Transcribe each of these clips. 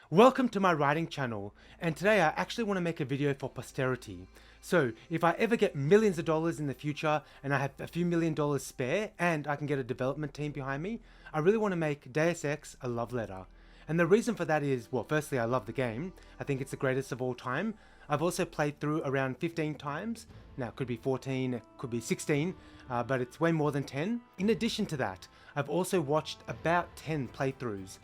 Welcome to my writing channel, and today I actually want to make a video for posterity. So if I ever get millions of dollars in the future and I have a few $1,000,000 spare and I can get a development team behind me, I really want to make Deus Ex a love letter. And the reason for that is, well, firstly I love the game. I think it's the greatest of all time. I've also played through around 15 times. Now it could be 14, it could be 16, but it's way more than 10. In addition to that, I've also watched about 10 playthroughs.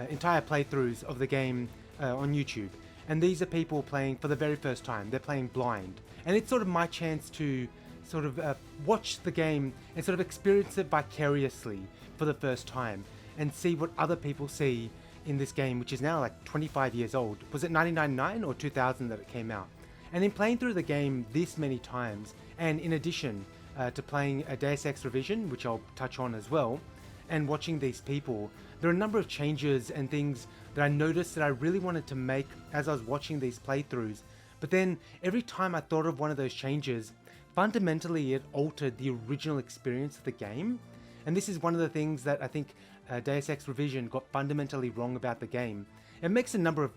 Entire playthroughs of the game on YouTube, and these are people playing for the very first time. They're playing blind, and it's sort of my chance to sort of watch the game and sort of experience it vicariously for the first time and see what other people see in this game, which is now like 25 years old. Was it 1999 or 2000 that it came out? And in playing through the game this many times, and in addition to playing a Deus Ex Revision, which I'll touch on as well, and watching these people, there are a number of changes and things that I noticed that I really wanted to make as I was watching these playthroughs. But then every time I thought of one of those changes, fundamentally it altered the original experience of the game. And this is one of the things that I think Deus Ex Revision got fundamentally wrong about the game. It makes a number of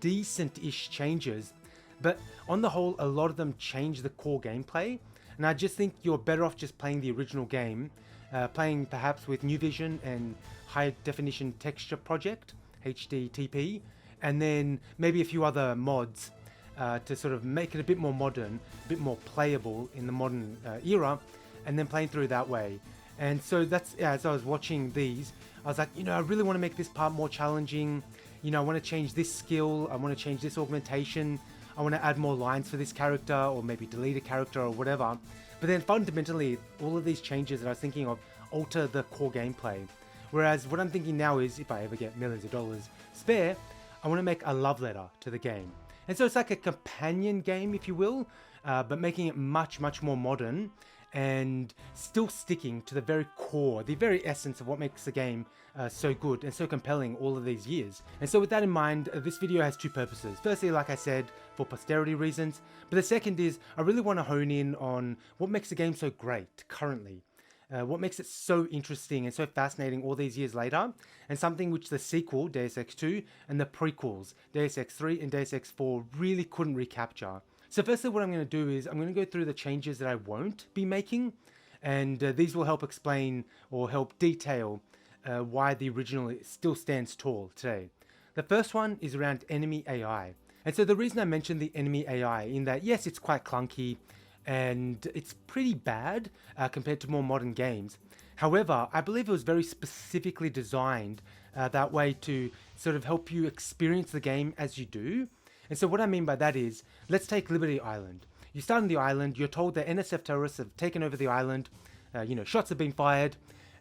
decent-ish changes, but on the whole, a lot of them change the core gameplay. And I just think you're better off just playing the original game, playing perhaps with New Vision and High Definition Texture Project, HDTP, and then maybe a few other mods to sort of make it a bit more modern, a bit more playable in the modern era, and then playing through that way. And so that's, as I was watching these, I was like, I really want to make this part more challenging. I want to change this skill, I want to change this augmentation, I want to add more lines for this character, or maybe delete a character or whatever. But then fundamentally, all of these changes that I was thinking of alter the core gameplay. Whereas what I'm thinking now is, if I ever get millions of dollars spare, I want to make a love letter to the game. And so it's like a companion game, if you will, but making it much, much more modern and still sticking to the very core, the very essence of what makes the game so good and so compelling all of these years. And so with that in mind, this video has two purposes. Firstly, like I said, for posterity reasons, but the second is I really want to hone in on what makes the game so great currently. What makes it so interesting and so fascinating all these years later, and something which the sequel, Deus Ex 2, and the prequels, Deus Ex 3 and Deus Ex 4, really couldn't recapture. So firstly, what I'm going to do is I'm going to go through the changes that I won't be making, and these will help explain or help detail why the original still stands tall today. The first one is around enemy AI. And so the reason I mentioned the enemy AI in that, yes, it's quite clunky, and it's pretty bad compared to more modern games. However, I believe it was very specifically designed that way to sort of help you experience the game as you do. And so what I mean by that is, let's take Liberty Island. You start on the island, you're told that NSF terrorists have taken over the island, shots have been fired,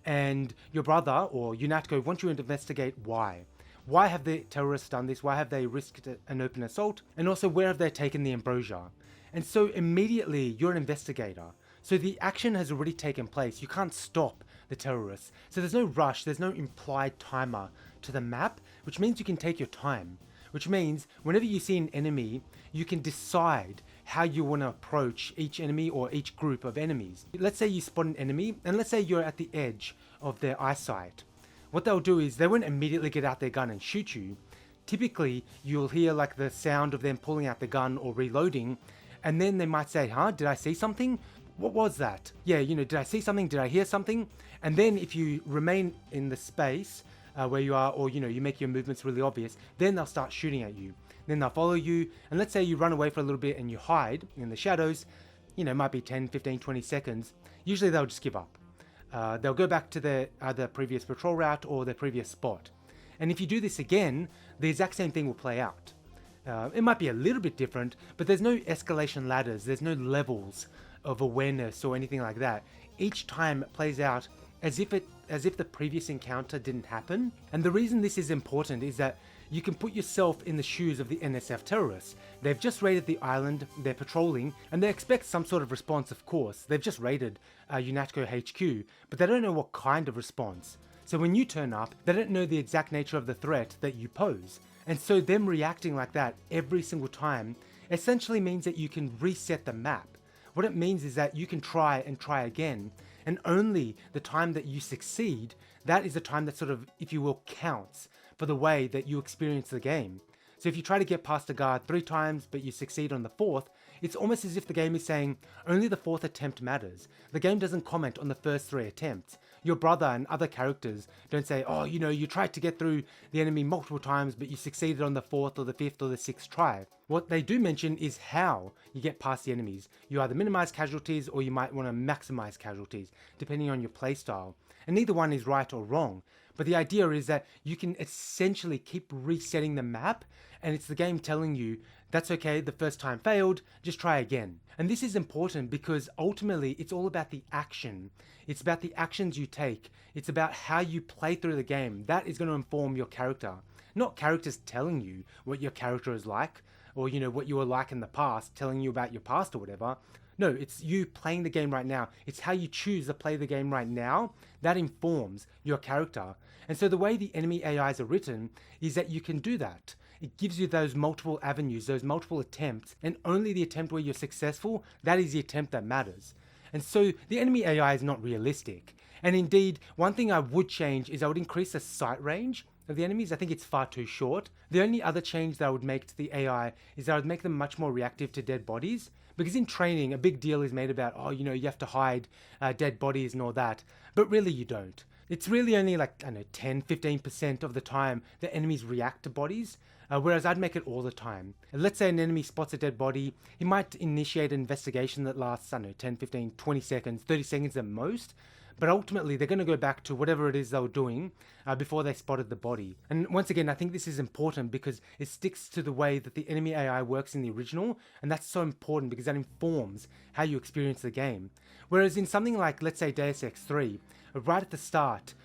and your brother or UNACTO wants you to investigate why. Why have the terrorists done this? Why have they risked an open assault? And also, where have they taken the ambrosia? And so immediately you're an investigator. So the action has already taken place. You can't stop the terrorists. So there's no rush, there's no implied timer to the map, which means you can take your time. Which means whenever you see an enemy, you can decide how you want to approach each enemy or each group of enemies. Let's say you spot an enemy, and let's say you're at the edge of their eyesight. What they'll do is they won't immediately get out their gun and shoot you. Typically, you'll hear like the sound of them pulling out the gun or reloading, and then they might say, did I see something? What was that? Yeah, did I see something? Did I hear something? And then if you remain in the space where you are, or you make your movements really obvious, then they'll start shooting at you. Then they'll follow you, and let's say you run away for a little bit and you hide in the shadows, it might be 10, 15, 20 seconds. Usually they'll just give up. They'll go back to their either previous patrol route or their previous spot. And if you do this again, the exact same thing will play out. It might be a little bit different, but there's no escalation ladders, there's no levels of awareness or anything like that. Each time it plays out as if the previous encounter didn't happen. And the reason this is important is that you can put yourself in the shoes of the NSF terrorists. They've just raided the island, they're patrolling, and they expect some sort of response, of course. They've just raided UNACTO HQ, but they don't know what kind of response. So when you turn up, they don't know the exact nature of the threat that you pose. And so them reacting like that every single time essentially means that you can reset the map. What it means is that you can try and try again, and only the time that you succeed, that is the time that sort of, if you will, counts. for the way that you experience the game. So if you try to get past a guard 3 times but you succeed on the 4th, it's almost as if the game is saying only the 4th attempt matters. The game doesn't comment on the first 3 attempts. Your brother and other characters don't say, oh, you tried to get through the enemy multiple times but you succeeded on the 4th or the 5th or the 6th try. What they do mention is how you get past the enemies. You either minimize casualties or you might want to maximize casualties, depending on your playstyle. And neither one is right or wrong. But the idea is that you can essentially keep resetting the map, and it's the game telling you, that's okay, the first time failed, just try again. And this is important because ultimately it's all about the action. It's about the actions you take. It's about how you play through the game. That is going to inform your character. Not characters telling you what your character is like, or what you were like in the past, telling you about your past or whatever. No, it's you playing the game right now. It's how you choose to play the game right now that informs your character. And so the way the enemy AIs are written is that you can do that. It gives you those multiple avenues, those multiple attempts, and only the attempt where you're successful, that is the attempt that matters. And so the enemy AI is not realistic. And indeed, one thing I would change is I would increase the sight range of the enemies. I think it's far too short. The only other change that I would make to the AI is that I would make them much more reactive to dead bodies. Because in training, a big deal is made about, you have to hide dead bodies and all that. But really you don't. It's really only 10, 15% of the time that enemies react to bodies. Whereas I'd make it all the time. Let's say an enemy spots a dead body, he might initiate an investigation that lasts, 10, 15, 20 seconds, 30 seconds at most. But ultimately, they're going to go back to whatever it is they were doing before they spotted the body. And once again, I think this is important because it sticks to the way that the enemy AI works in the original. And that's so important because that informs how you experience the game. Whereas in something like, let's say, Deus Ex 3, right at the start,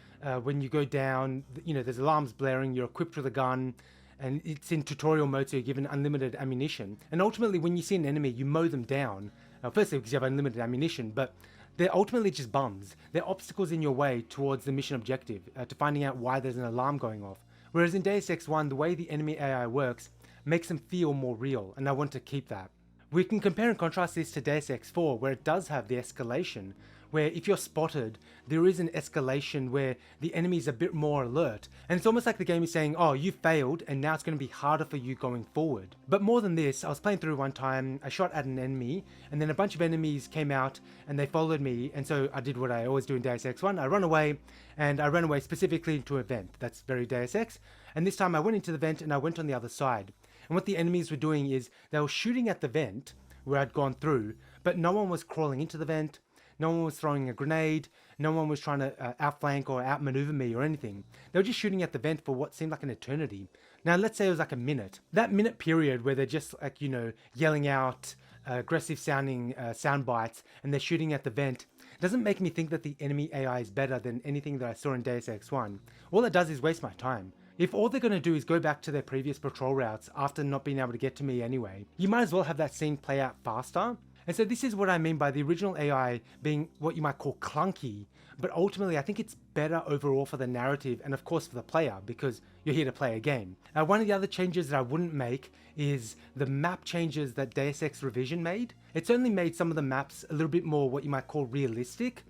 when you go down, there's alarms blaring, you're equipped with a gun, and it's in tutorial mode, so you're given unlimited ammunition. And ultimately, when you see an enemy, you mow them down. Firstly, because you have unlimited ammunition, but they're ultimately just bums. They're obstacles in your way towards the mission objective, to finding out why there's an alarm going off. Whereas in Deus Ex 1, the way the enemy AI works makes them feel more real, and I want to keep that. We can compare and contrast this to Deus Ex 4, where it does have the escalation, where if you're spotted, there is an escalation where the enemy is a bit more alert. And it's almost like the game is saying, oh, you failed, and now it's going to be harder for you going forward. But more than this, I was playing through one time, I shot at an enemy, and then a bunch of enemies came out, and they followed me, and so I did what I always do in Deus Ex 1, I run away, and I ran away specifically into a vent. That's very Deus Ex. And this time I went into the vent, and I went on the other side. And what the enemies were doing is, they were shooting at the vent, where I'd gone through, but no one was crawling into the vent, no one was throwing a grenade, no one was trying to outflank or outmaneuver me or anything. They were just shooting at the vent for what seemed like an eternity. Now let's say it was like a minute. That minute period where they're just yelling out aggressive sounding sound bites and they're shooting at the vent doesn't make me think that the enemy AI is better than anything that I saw in Deus Ex 1. All it does is waste my time. If all they're going to do is go back to their previous patrol routes after not being able to get to me anyway, you might as well have that scene play out faster. And so this is what I mean by the original AI being what you might call clunky, but ultimately I think it's better overall for the narrative and of course for the player because you're here to play a game. One of the other changes that I wouldn't make is the map changes that Deus Ex Revision made. It's only made some of the maps a little bit more what you might call realistic,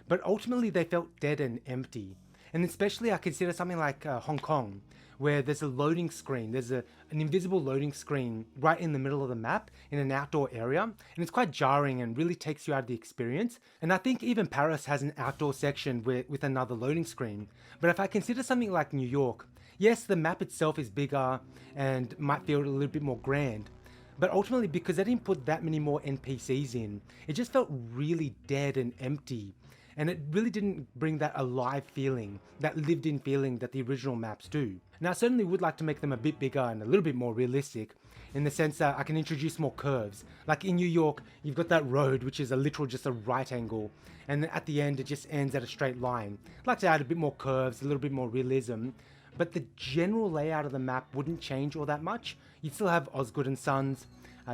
but ultimately they felt dead and empty. And especially I consider something like Hong Kong, where there's a loading screen. There's an invisible loading screen right in the middle of the map in an outdoor area. And it's quite jarring and really takes you out of the experience. And I think even Paris has an outdoor section with another loading screen. But if I consider something like New York, yes, the map itself is bigger and might feel a little bit more grand. But ultimately, because they didn't put that many more NPCs in, it just felt really dead and empty. And it really didn't bring that alive feeling, that lived in feeling that the original maps do. Now I certainly would like to make them a bit bigger and a little bit more realistic in the sense that I can introduce more curves. Like in New York, you've got that road which is a literal just a right angle, and at the end it just ends at a straight line. I'd like to add a bit more curves, a little bit more realism, but the general layout of the map wouldn't change all that much. You'd still have Osgood and Sons,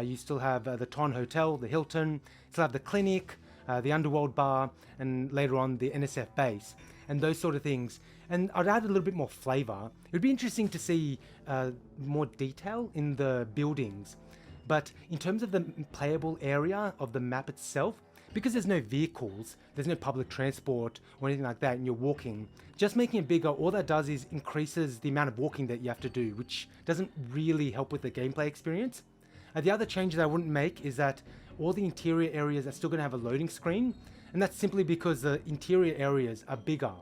you still have the Ton Hotel, the Hilton, still have the clinic, the Underworld Bar, and later on the NSF base, and those sort of things. And I'd add a little bit more flavor. It would be interesting to see more detail in the buildings, but in terms of the playable area of the map itself, because there's no vehicles, there's no public transport or anything like that, and you're walking, just making it bigger, all that does is increases the amount of walking that you have to do, which doesn't really help with the gameplay experience. The other change that I wouldn't make is that all the interior areas are still going to have a loading screen, and that's simply because the interior areas are bigger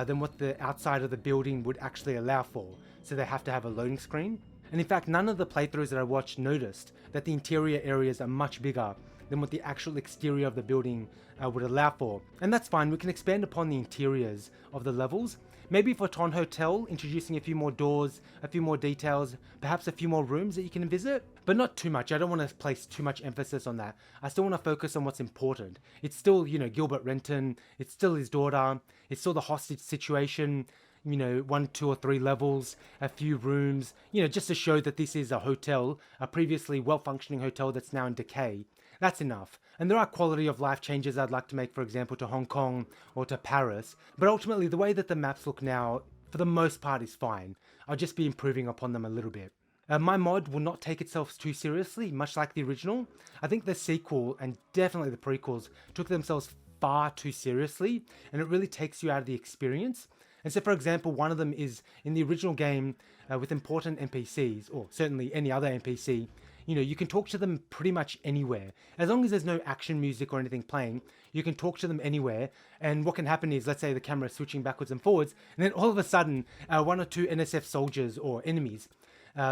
than what the outside of the building would actually allow for, so they have to have a loading screen. And in fact, none of the playthroughs that I watched noticed that the interior areas are much bigger than what the actual exterior of the building would allow for. And that's fine, we can expand upon the interiors of the levels. Maybe for Ton Hotel, introducing a few more doors, a few more details, perhaps a few more rooms that you can visit, but not too much. I don't want to place too much emphasis on that. I still want to focus on what's important. It's still, Gilbert Renton, it's still his daughter, it's still the hostage situation, 1, 2, or 3 levels, a few rooms, just to show that this is a hotel, a previously well-functioning hotel that's now in decay. That's enough. And there are quality of life changes I'd like to make, for example, to Hong Kong or to Paris. But ultimately, the way that the maps look now, for the most part, is fine. I'll just be improving upon them a little bit. My mod will not take itself too seriously, much like the original. I think the sequel, and definitely the prequels, took themselves far too seriously, and it really takes you out of the experience. And so, for example, one of them is in the original game with important NPCs, or certainly any other NPC, you can talk to them pretty much anywhere. As long as there's no action music or anything playing, you can talk to them anywhere. And what can happen is, let's say the camera is switching backwards and forwards, and then all of a sudden, 1 or 2 NSF soldiers or enemies,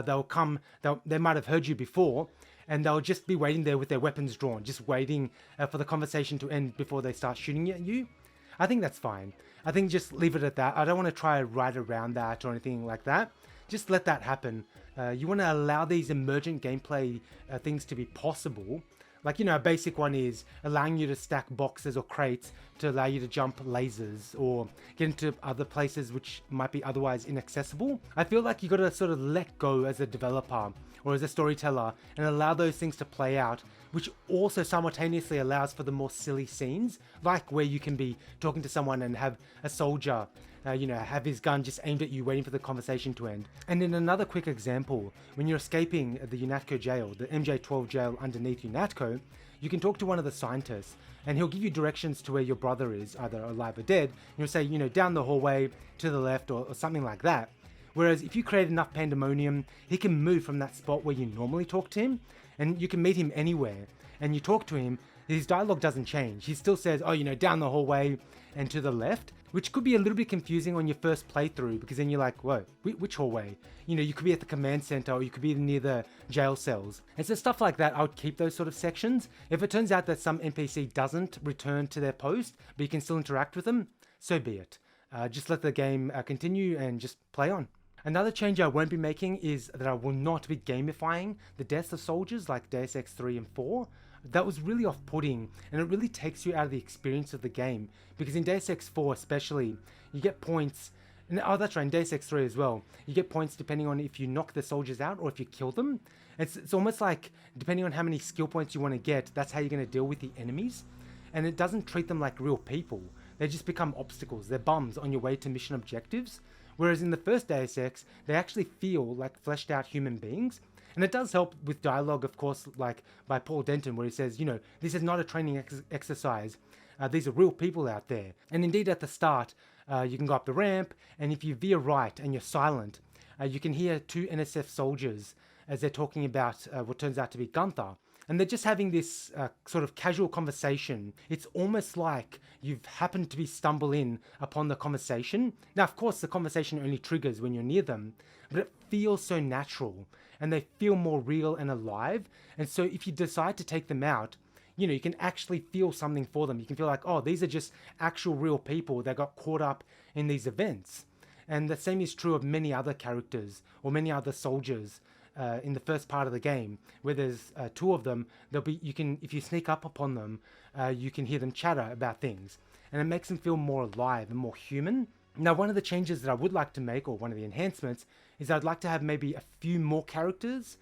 they'll come, they might have heard you before, and they'll just be waiting there with their weapons drawn, just waiting for the conversation to end before they start shooting at you. I think that's fine. I think just leave it at that. I don't want to try to ride around that or anything like that. Just let that happen. You want to allow these emergent gameplay things to be possible. Like, a basic one is allowing you to stack boxes or crates to allow you to jump lasers or get into other places which might be otherwise inaccessible. I feel like you got to sort of let go as a developer or as a storyteller and allow those things to play out, which also simultaneously allows for the more silly scenes, like where you can be talking to someone and have a soldier have his gun just aimed at you, waiting for the conversation to end. And in another quick example, when you're escaping the UNACTO jail, the MJ-12 jail underneath UNACTO, you can talk to one of the scientists, and he'll give you directions to where your brother is, either alive or dead. And he'll say, down the hallway, to the left, or something like that. Whereas if you create enough pandemonium, he can move from that spot where you normally talk to him, and you can meet him anywhere. And you talk to him, his dialogue doesn't change. He still says, down the hallway and to the left, which could be a little bit confusing on your first playthrough, because then you're like, whoa, which hallway? You could be at the command center, or you could be near the jail cells. And so stuff like that, I would keep those sort of sections. If it turns out that some NPC doesn't return to their post, but you can still interact with them, so be it. Just let the game continue and just play on. Another change I won't be making is that I will not be gamifying the deaths of soldiers like Deus Ex 3 and 4. That was really off-putting, and it really takes you out of the experience of the game, because in Deus Ex 4 especially, you get points, and that's right, in Deus Ex 3 as well, you get points depending on if you knock the soldiers out or if you kill them. It's almost like, depending on how many skill points you want to get, that's how you're going to deal with the enemies, and it doesn't treat them like real people. They just become obstacles, they're bums on your way to mission objectives, whereas in the first Deus Ex, they actually feel like fleshed out human beings. And it does help with dialogue, of course, like by Paul Denton, where he says, this is not a training exercise. These are real people out there. And indeed, at the start, you can go up the ramp, and if you veer right and you're silent, you can hear 2 NSF soldiers as they're talking about what turns out to be Gunther. And they're just having this sort of casual conversation. It's almost like you've happened to stumble in upon the conversation. Now, of course, the conversation only triggers when you're near them, but it feels so natural, and they feel more real and alive. And so if you decide to take them out, you can actually feel something for them. You can feel like, oh, these are just actual real people that got caught up in these events. And the same is true of many other characters or many other soldiers in the first part of the game, where there's 2 of them. If you sneak up upon them, you can hear them chatter about things, and it makes them feel more alive and more human. Now, one of the changes that I would like to make, or one of the enhancements, is I'd like to have maybe a few more characters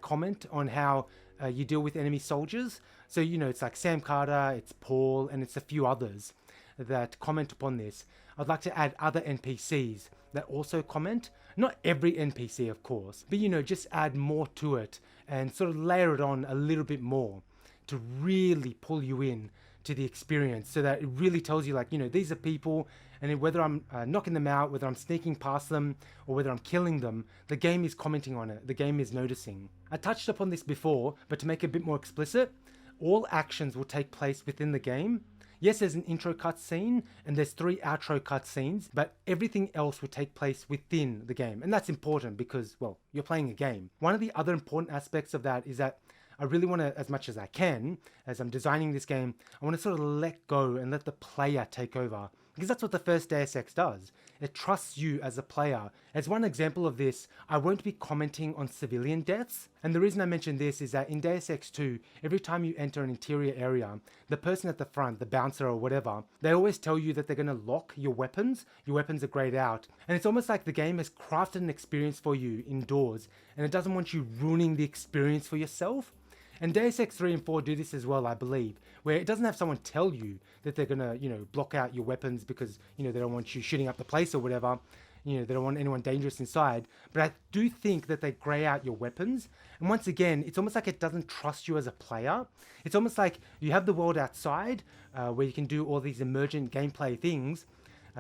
comment on how you deal with enemy soldiers. So, it's like Sam Carter, it's Paul, and it's a few others that comment upon this. I'd like to add other NPCs that also comment. Not every NPC, of course, but just add more to it and sort of layer it on a little bit more to really pull you in to the experience, so that it really tells you, like, these are people, and whether I'm knocking them out, whether I'm sneaking past them, or whether I'm killing them, the game is commenting on it, the game is noticing. I touched upon this before, but to make it a bit more explicit, all actions will take place within the game. Yes, there's an intro cutscene and there's 3 outro cutscenes, but everything else will take place within the game. And that's important because, well, you're playing a game. One of the other important aspects of that is that I really want to, as much as I can, as I'm designing this game, I want to sort of let go and let the player take over. Because that's what the first Deus Ex does. It trusts you as a player. As one example of this, I won't be commenting on civilian deaths. And the reason I mention this is that in Deus Ex 2, every time you enter an interior area, the person at the front, the bouncer or whatever, they always tell you that they're going to lock your weapons. Your weapons are grayed out. And it's almost like the game has crafted an experience for you indoors, and it doesn't want you ruining the experience for yourself. And Deus Ex 3 and 4 do this as well, I believe, where it doesn't have someone tell you that they're gonna, block out your weapons because, they don't want you shooting up the place or whatever. They don't want anyone dangerous inside. But I do think that they grey out your weapons. And once again, it's almost like it doesn't trust you as a player. It's almost like you have the world outside where you can do all these emergent gameplay things.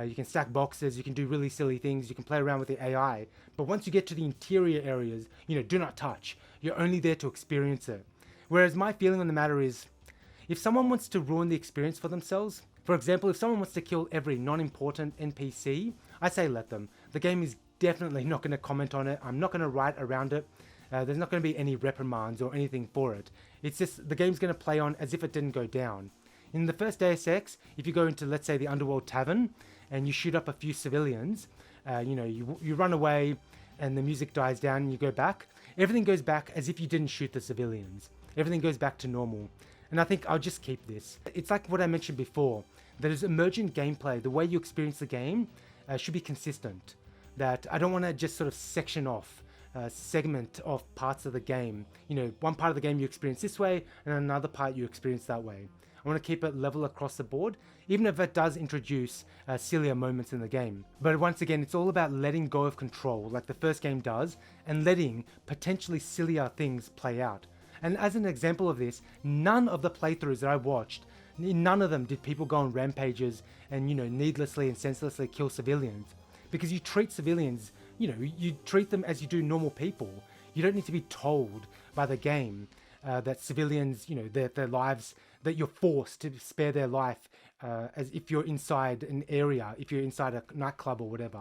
You can stack boxes, you can do really silly things, you can play around with the AI. But once you get to the interior areas, do not touch. You're only there to experience it. Whereas my feeling on the matter is, if someone wants to ruin the experience for themselves, for example, if someone wants to kill every non-important NPC, I say let them. The game is definitely not going to comment on it. I'm not going to write around it. There's not going to be any reprimands or anything for it. It's just the game's going to play on as if it didn't go down. In the first Deus Ex, if you go into, let's say, the Underworld Tavern and you shoot up a few civilians, you run away and the music dies down and you go back, everything goes back as if you didn't shoot the civilians. Everything goes back to normal. And I think I'll just keep this. It's like what I mentioned before. There's emergent gameplay. The way you experience the game should be consistent. That I don't want to just sort of section off, segment off parts of the game. One part of the game you experience this way and another part you experience that way. I want to keep it level across the board, even if it does introduce sillier moments in the game. But once again, it's all about letting go of control, like the first game does, and letting potentially sillier things play out. And as an example of this, none of the playthroughs that I watched, in none of them did people go on rampages and, needlessly and senselessly kill civilians. Because you treat civilians, you treat them as you do normal people. You don't need to be told by the game that civilians, their lives, that you're forced to spare their life as if you're inside an area, if you're inside a nightclub or whatever,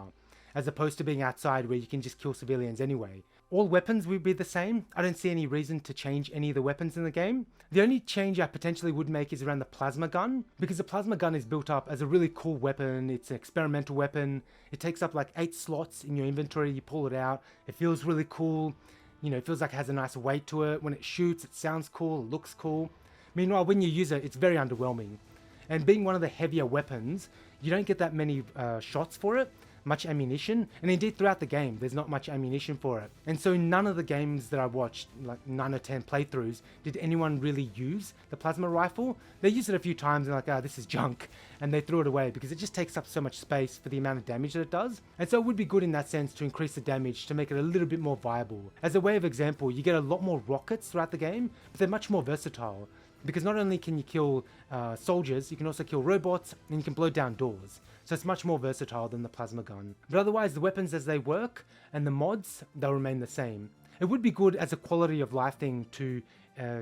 as opposed to being outside where you can just kill civilians anyway. All weapons would be the same. I don't see any reason to change any of the weapons in the game. The only change I potentially would make is around the plasma gun, because the plasma gun is built up as a really cool weapon. It's an experimental weapon. It takes up like 8 slots in your inventory. You pull it out. It feels really cool. It feels like it has a nice weight to it. When it shoots, it sounds cool, it looks cool. Meanwhile, when you use it, it's very underwhelming. And being one of the heavier weapons, you don't get that many shots for it, much ammunition, and indeed throughout the game there's not much ammunition for it. And so in none of the games that I watched, like 9 or 10 playthroughs, did anyone really use the plasma rifle. They used it a few times and like, this is junk, and they threw it away because it just takes up so much space for the amount of damage that it does. And so it would be good in that sense to increase the damage to make it a little bit more viable. As a way of example, you get a lot more rockets throughout the game, but they're much more versatile. Because not only can you kill soldiers, you can also kill robots, and you can blow down doors. So it's much more versatile than the plasma gun. But otherwise, the weapons as they work, and the mods, they'll remain the same. It would be good as a quality of life thing to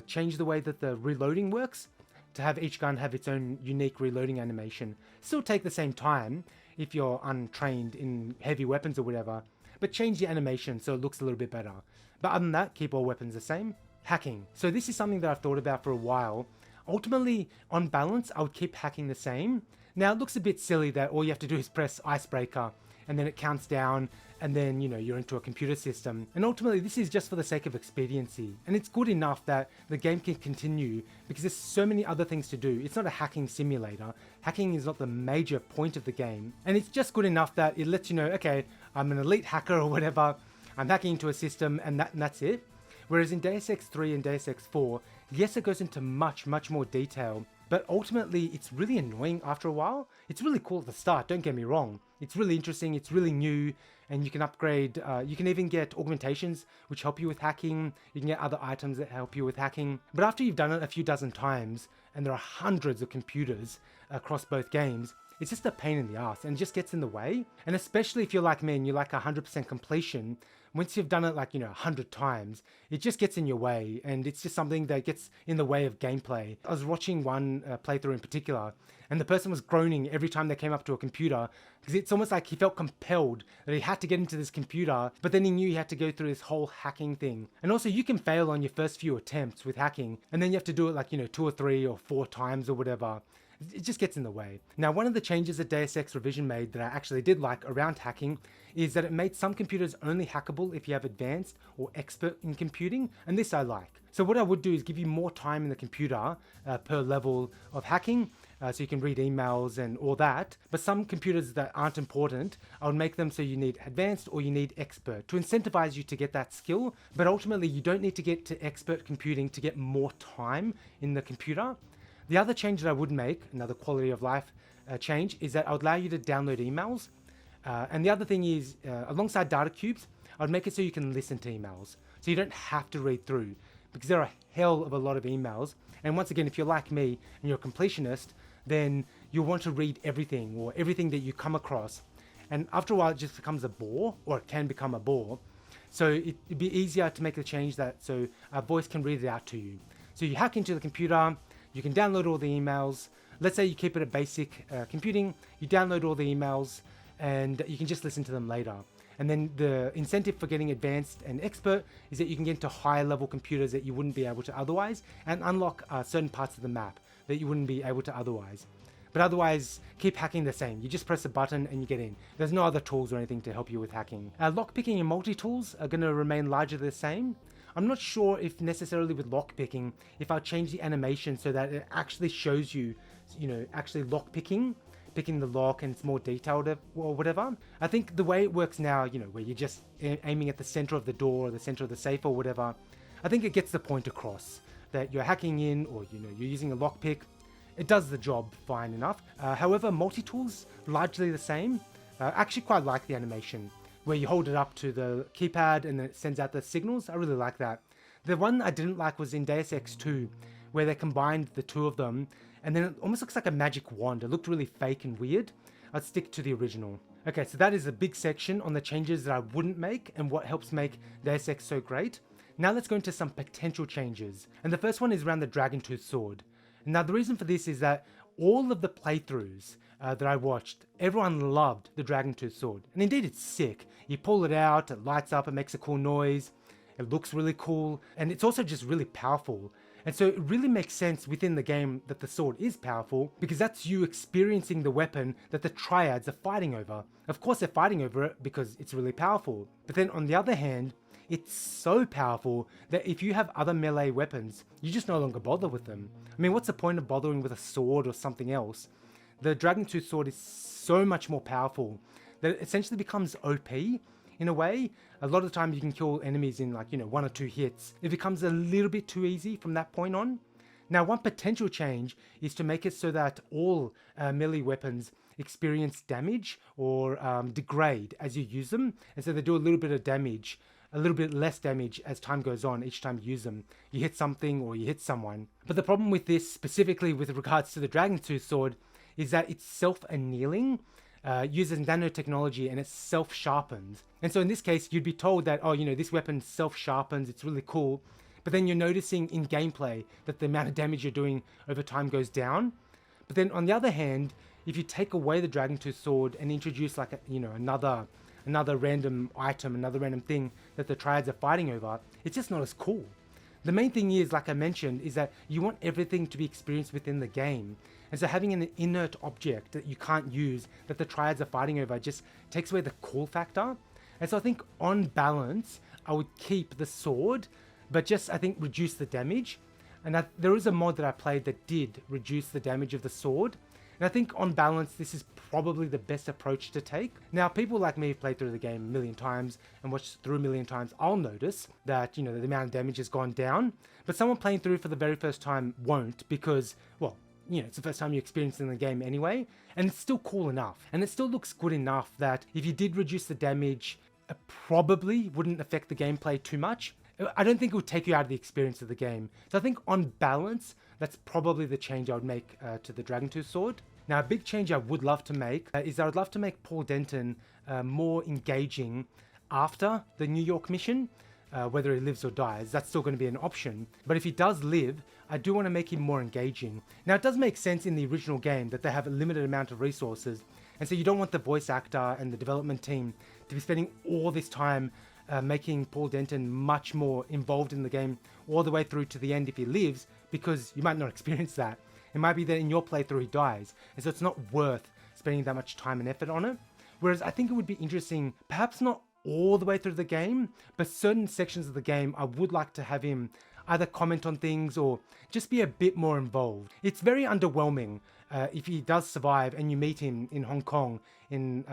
change the way that the reloading works, to have each gun have its own unique reloading animation. Still take the same time if you're untrained in heavy weapons or whatever, but change the animation so it looks a little bit better. But other than that, keep all weapons the same. Hacking. So this is something that I've thought about for a while. Ultimately, on balance, I would keep hacking the same. Now, it looks a bit silly that all you have to do is press icebreaker and then it counts down and then, you're into a computer system. And ultimately, this is just for the sake of expediency. And it's good enough that the game can continue because there's so many other things to do. It's not a hacking simulator. Hacking is not the major point of the game. And it's just good enough that it lets you know, okay, I'm an elite hacker or whatever. I'm hacking into a system and that's it. Whereas in Deus Ex 3 and Deus Ex 4, yes, it goes into much more detail, but ultimately it's really annoying after a while. It's really cool at the start, don't get me wrong. It's really interesting, it's really new, and you can upgrade, you can even get augmentations which help you with hacking, you can get other items that help you with hacking. But after you've done it a few dozen times, and there are hundreds of computers across both games, it's just a pain in the ass and it just gets in the way. And especially if you're like me and you like 100% completion, once you've done it like, 100 times, it just gets in your way and it's just something that gets in the way of gameplay. I was watching one playthrough in particular, and the person was groaning every time they came up to a computer because it's almost like he felt compelled that he had to get into this computer, but then he knew he had to go through this whole hacking thing. And also you can fail on your first few attempts with hacking, and then you have to do it like, 2 or 3 or 4 times or whatever. It just gets in the way. Now, one of the changes that Deus Ex Revision made that I actually did like around hacking is that it made some computers only hackable if you have advanced or expert in computing, and this I like. So what I would do is give you more time in the computer per level of hacking, so you can read emails and all that. But some computers that aren't important, I would make them so you need advanced or you need expert to incentivize you to get that skill. But ultimately, you don't need to get to expert computing to get more time in the computer. The other change that I would make, another quality of life change, is that I would allow you to download emails. And the other thing is, alongside data cubes, I would make it so you can listen to emails. So you don't have to read through, because there are a hell of a lot of emails. And once again, if you're like me and you're a completionist, then you'll want to read everything or everything that you come across. And after a while, it just becomes a bore, or it can become a bore. So it'd be easier to make the change so a voice can read it out to you. So you hack into the computer, you can download all the emails. Let's say you keep it at basic computing, you download all the emails, and you can just listen to them later. And then the incentive for getting advanced and expert is that you can get into higher level computers that you wouldn't be able to otherwise, and unlock certain parts of the map that you wouldn't be able to otherwise. But otherwise, keep hacking the same. You just press a button and you get in. There's no other tools or anything to help you with hacking. Lockpicking and multi-tools are going to remain largely the same. I'm not sure if necessarily with lockpicking, if I'll change the animation so that it actually shows you, actually lockpicking, picking the lock, and it's more detailed or whatever. I think the way it works now, where you're just aiming at the center of the door or the center of the safe or whatever, I think it gets the point across that you're hacking in, or you're using a lockpick. It does the job fine enough. However, multi-tools, largely the same. I actually quite like the animation where you hold it up to the keypad and then it sends out the signals. I really like that. The one I didn't like was in Deus Ex 2, where they combined the two of them, and then it almost looks like a magic wand. It looked really fake and weird. I'd stick to the original. Okay, so that is a big section on the changes that I wouldn't make and what helps make Deus Ex so great. Now let's go into some potential changes. And the first one is around the Dragontooth sword. Now the reason for this is that all of the playthroughs that I watched, everyone loved the Dragontooth sword. And indeed it's sick. You pull it out, it lights up, it makes a cool noise, it looks really cool, and it's also just really powerful. And so it really makes sense within the game that the sword is powerful, because that's you experiencing the weapon that the triads are fighting over. Of course they're fighting over it because it's really powerful. But then on the other hand, it's so powerful that if you have other melee weapons, you just no longer bother with them. I mean, what's the point of bothering with a sword or something else? The Dragontooth sword is so much more powerful that it essentially becomes OP in a way. A lot of the time you can kill enemies in 1 or 2 hits. It becomes a little bit too easy from that point on. Now, one potential change is to make it so that all melee weapons experience damage or degrade as you use them. And so they do a little bit of damage, a little bit less damage as time goes on each time you use them. You hit something or you hit someone. But the problem with this, specifically with regards to the Dragontooth sword, is that it's self-annealing, uses nanotechnology, and it's self-sharpens. And so in this case, you'd be told that, this weapon self-sharpens, it's really cool. But then you're noticing in gameplay that the amount of damage you're doing over time goes down. But then on the other hand, if you take away the Dragontooth sword and introduce another random item, another random thing that the triads are fighting over, it's just not as cool. The main thing is, like I mentioned, is that you want everything to be experienced within the game. And so having an inert object that you can't use, that the triads are fighting over, just takes away the cool factor. And so I think on balance, I would keep the sword, but just, I think, reduce the damage. And there is a mod that I played that did reduce the damage of the sword. And I think on balance, this is probably the best approach to take. Now, people like me who've played through the game a million times and watched through a million times, I'll notice that, the amount of damage has gone down. But someone playing through for the very first time won't, because, well, it's the first time you're experiencing the game anyway, and it's still cool enough. And it still looks good enough that if you did reduce the damage, it probably wouldn't affect the gameplay too much. I don't think it would take you out of the experience of the game. So I think on balance, that's probably the change I would make to the Dragontooth sword. Now, a big change I would love to make is I would love to make Paul Denton more engaging after the New York mission. Whether he lives or dies, that's still going to be an option. But if he does live, I do want to make him more engaging. Now, it does make sense in the original game that they have a limited amount of resources, and so you don't want the voice actor and the development team to be spending all this time making Paul Denton much more involved in the game all the way through to the end if he lives, because you might not experience that. It might be that in your playthrough he dies, and so it's not worth spending that much time and effort on it. Whereas I think it would be interesting, perhaps not all the way through the game, but certain sections of the game I would like to have him either comment on things or just be a bit more involved. It's very underwhelming if he does survive and you meet him in Hong Kong in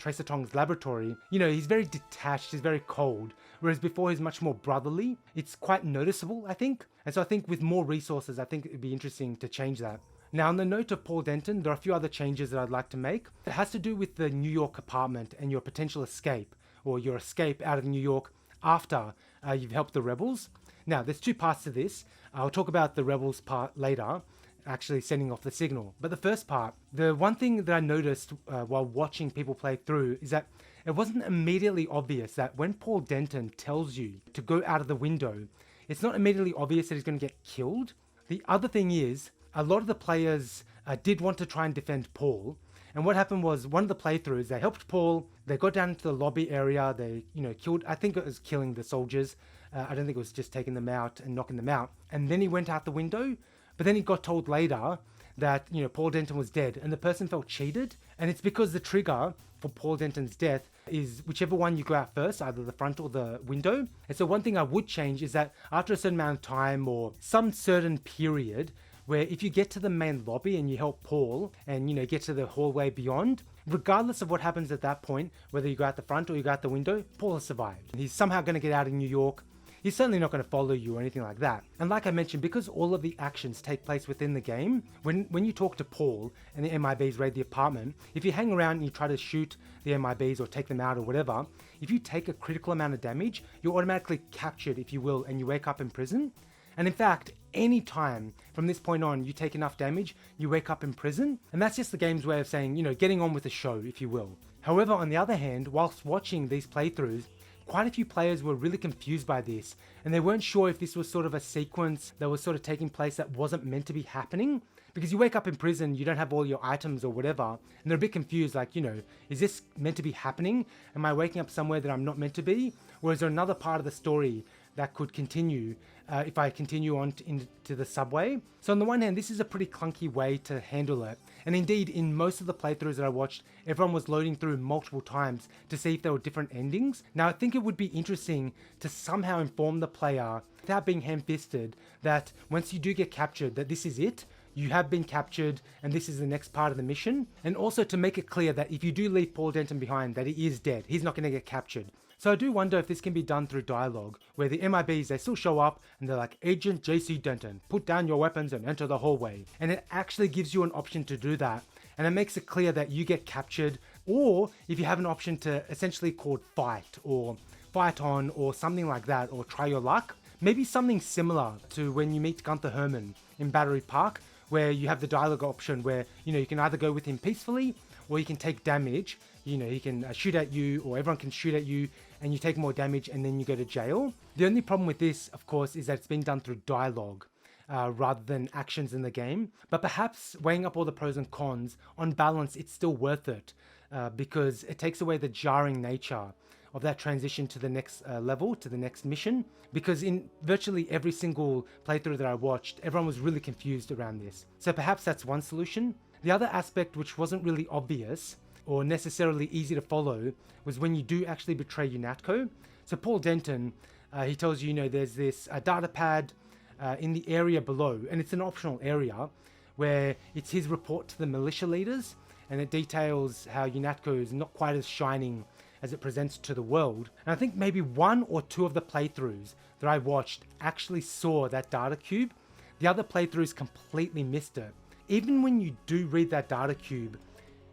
Tracer Tong's laboratory. He's very detached, he's very cold, whereas before he's much more brotherly. It's quite noticeable, I think. And so I think with more resources, I think it'd be interesting to change that. Now, on the note of Paul Denton, there are a few other changes that I'd like to make. It has to do with the New York apartment and your potential escape, or your escape out of New York after you've helped the rebels. Now, there's two parts to this. I'll talk about the rebels part later, actually sending off the signal. But the first part, the one thing that I noticed while watching people play through is that it wasn't immediately obvious that when Paul Denton tells you to go out of the window, it's not immediately obvious that he's going to get killed. The other thing is, a lot of the players did want to try and defend Paul. And what happened was, one of the playthroughs, they helped Paul, they got down into the lobby area, they, killed, I think it was killing the soldiers. I don't think it was just taking them out and knocking them out. And then he went out the window, but then he got told later that, Paul Denton was dead, and the person felt cheated. And it's because the trigger for Paul Denton's death is whichever one you go out first, either the front or the window. And so one thing I would change is that after a certain amount of time or some certain period, where if you get to the main lobby and you help Paul and, get to the hallway beyond, regardless of what happens at that point, whether you go out the front or you go out the window, Paul has survived. He's somehow going to get out of New York. He's certainly not going to follow you or anything like that. And like I mentioned, because all of the actions take place within the game, when you talk to Paul and the MIBs raid the apartment, if you hang around and you try to shoot the MIBs or take them out or whatever, if you take a critical amount of damage, you're automatically captured, if you will, and you wake up in prison. And in fact, any time from this point on you take enough damage, you wake up in prison. And that's just the game's way of saying, getting on with the show, if you will. However, on the other hand, whilst watching these playthroughs, quite a few players were really confused by this, and they weren't sure if this was sort of a sequence that was sort of taking place that wasn't meant to be happening. Because you wake up in prison, you don't have all your items or whatever, and they're a bit confused, like, is this meant to be happening? Am I waking up somewhere that I'm not meant to be? Or is there another part of the story that could continue if I continue on into the subway? So on the one hand, this is a pretty clunky way to handle it. And indeed, in most of the playthroughs that I watched, everyone was loading through multiple times to see if there were different endings. Now, I think it would be interesting to somehow inform the player, without being ham-fisted, that once you do get captured, that this is it. You have been captured and this is the next part of the mission. And also to make it clear that if you do leave Paul Denton behind, that he is dead. He's not going to get captured. So I do wonder if this can be done through dialogue, where the MIBs, they still show up and they're like, Agent JC Denton, put down your weapons and enter the hallway. And it actually gives you an option to do that. And it makes it clear that you get captured, or if you have an option to essentially called fight or fight on or something like that, or try your luck. Maybe something similar to when you meet Gunther Herman in Battery Park, where you have the dialogue option where, you can either go with him peacefully or you can take damage. He can shoot at you, or everyone can shoot at you and you take more damage and then you go to jail. The only problem with this, of course, is that it's being done through dialogue rather than actions in the game. But perhaps weighing up all the pros and cons, on balance, it's still worth it because it takes away the jarring nature of that transition to the next level, to the next mission. Because in virtually every single playthrough that I watched, everyone was really confused around this. So perhaps that's one solution. The other aspect, which wasn't really obvious or necessarily easy to follow, was when you do actually betray UNACTO. So Paul Denton, he tells you, there's this data pad in the area below, and it's an optional area where it's his report to the militia leaders, and it details how UNACTO is not quite as shining as it presents to the world. And I think maybe one or two of the playthroughs that I watched actually saw that data cube. The other playthroughs completely missed it. even when you do read that data cube,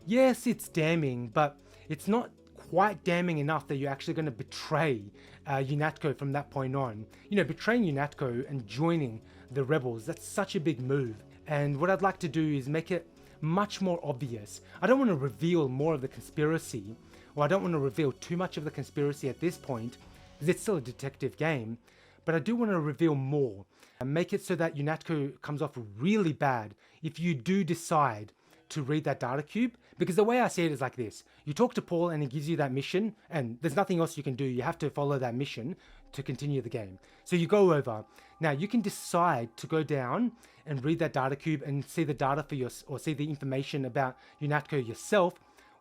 yes, it's damning, but it's not quite damning enough that you're actually going to betray UNACTO from that point on. You know, betraying UNACTO and joining the rebels, that's such a big move. And what I'd like to do is make it much more obvious. I don't want to reveal more of the conspiracy, or I don't want to reveal too much of the conspiracy at this point, because it's still a detective game, but I do want to reveal more and make it so that UNACTO comes off really bad if you do decide to read that data cube. Because the way I see it is like this: you talk to Paul and he gives you that mission, and there's nothing else you can do. You have to follow that mission to continue the game. So you go over. Now you can decide to go down and read that data cube and see the data for or see the information about UNACTO yourself,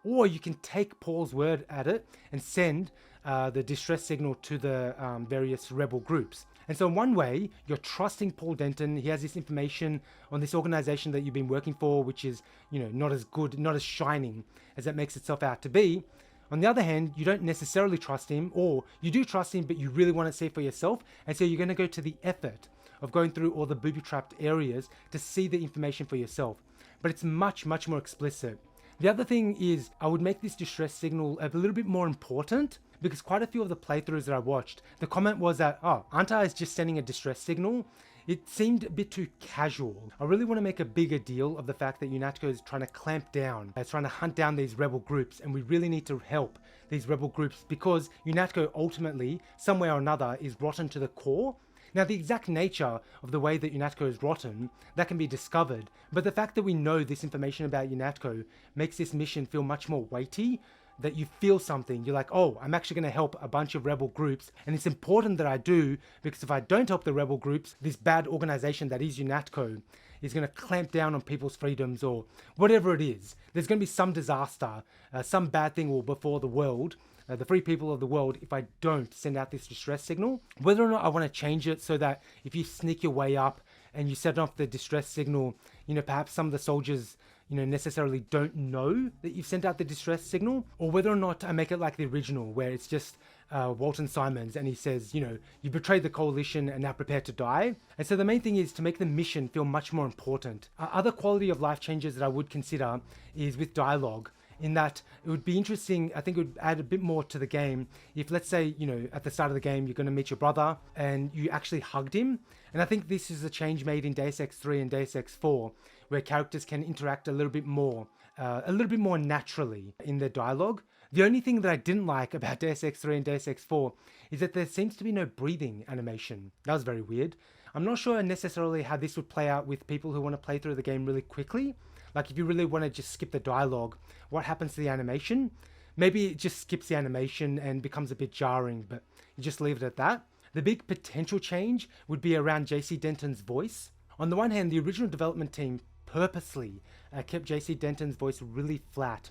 or you can take Paul's word at it and send the distress signal to the various rebel groups. And so in one way, you're trusting Paul Denton. He has this information on this organization that you've been working for, which is, you know, not as good, not as shining as it makes itself out to be. On the other hand, you don't necessarily trust him, or you do trust him, but you really want to see for yourself. And so you're going to go to the effort of going through all the booby-trapped areas to see the information for yourself. But it's much, much more explicit. The other thing is I would make this distress signal a little bit more important, because quite a few of the playthroughs that I watched, the comment was that, oh, aren't I just sending a distress signal? It seemed a bit too casual. I really want to make a bigger deal of the fact that UNACTO is trying to clamp down, it's trying to hunt down these rebel groups, and we really need to help these rebel groups because UNACTO ultimately, somewhere or another, is rotten to the core. Now, the exact nature of the way that UNACTO is rotten, that can be discovered, but the fact that we know this information about UNACTO makes this mission feel much more weighty, that you feel something. You're like, oh, I'm actually going to help a bunch of rebel groups, and it's important that I do, because if I don't help the rebel groups, this bad organization that is UNACTO is going to clamp down on people's freedoms, or whatever it is. There's going to be some disaster, some bad thing will befall the world, the free people of the world, if I don't send out this distress signal. Whether or not I want to change it so that if you sneak your way up and you set off the distress signal, you know, perhaps some of the soldiers, you know, necessarily don't know that you've sent out the distress signal, or whether or not I make it like the original, where it's just Walton Simons and he says, you know, you betrayed the coalition and now prepare to die. And so the main thing is to make the mission feel much more important. Other quality of life changes that I would consider is with dialogue, in that it would be interesting, I think it would add a bit more to the game if, let's say, you know, at the start of the game, you're going to meet your brother and you actually hugged him. And I think this is a change made in Deus Ex 3 and Deus Ex 4, where characters can interact a little bit more naturally in their dialogue. The only thing that I didn't like about Deus Ex 3 and Deus Ex 4 is that there seems to be no breathing animation. That was very weird. I'm not sure necessarily how this would play out with people who want to play through the game really quickly. Like if you really want to just skip the dialogue, what happens to the animation? Maybe it just skips the animation and becomes a bit jarring, but you just leave it at that. The big potential change would be around JC Denton's voice. On the one hand, the original development team purposely kept JC Denton's voice really flat,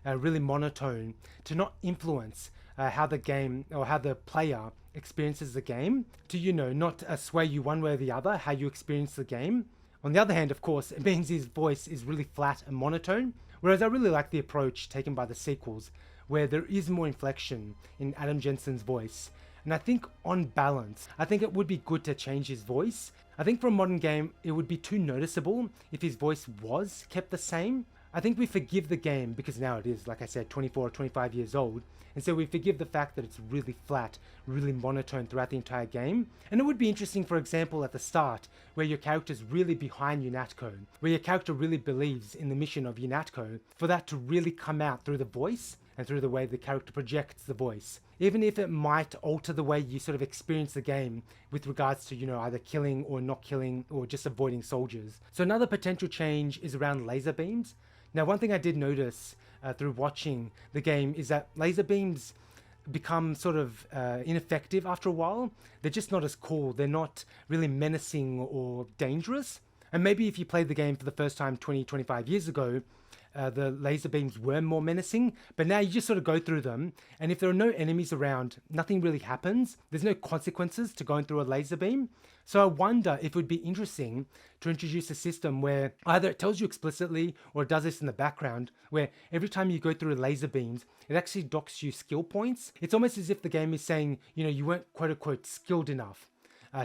really monotone, to not influence how the game or how the player experiences the game, to, you know, not sway you one way or the other, how you experience the game. On the other hand, of course, it means his voice is really flat and monotone, whereas I really like the approach taken by the sequels, where there is more inflection in Adam Jensen's voice. And I think on balance, I think it would be good to change his voice. I think for a modern game, it would be too noticeable if his voice was kept the same. I think we forgive the game because now it is, like I said, 24 or 25 years old. And so we forgive the fact that it's really flat, really monotone throughout the entire game. And it would be interesting, for example, at the start, where your character's really behind UNACTO, where your character really believes in the mission of UNACTO, for that to really come out through the voice and through the way the character projects the voice. Even if it might alter the way you sort of experience the game with regards to, you know, either killing or not killing or just avoiding soldiers. So another potential change is around laser beams. Now, one thing I did notice through watching the game is that laser beams become sort of ineffective after a while. They're just not as cool. They're not really menacing or dangerous. And maybe if you played the game for the first time 20, 25 years ago, the laser beams were more menacing, but now you just sort of go through them, and if there are no enemies around, nothing really happens. There's no consequences to going through a laser beam. So I wonder if it would be interesting to introduce a system where either it tells you explicitly or it does this in the background, where every time you go through laser beams, it actually docks you skill points. It's almost as if the game is saying, you know, you weren't quote unquote skilled enough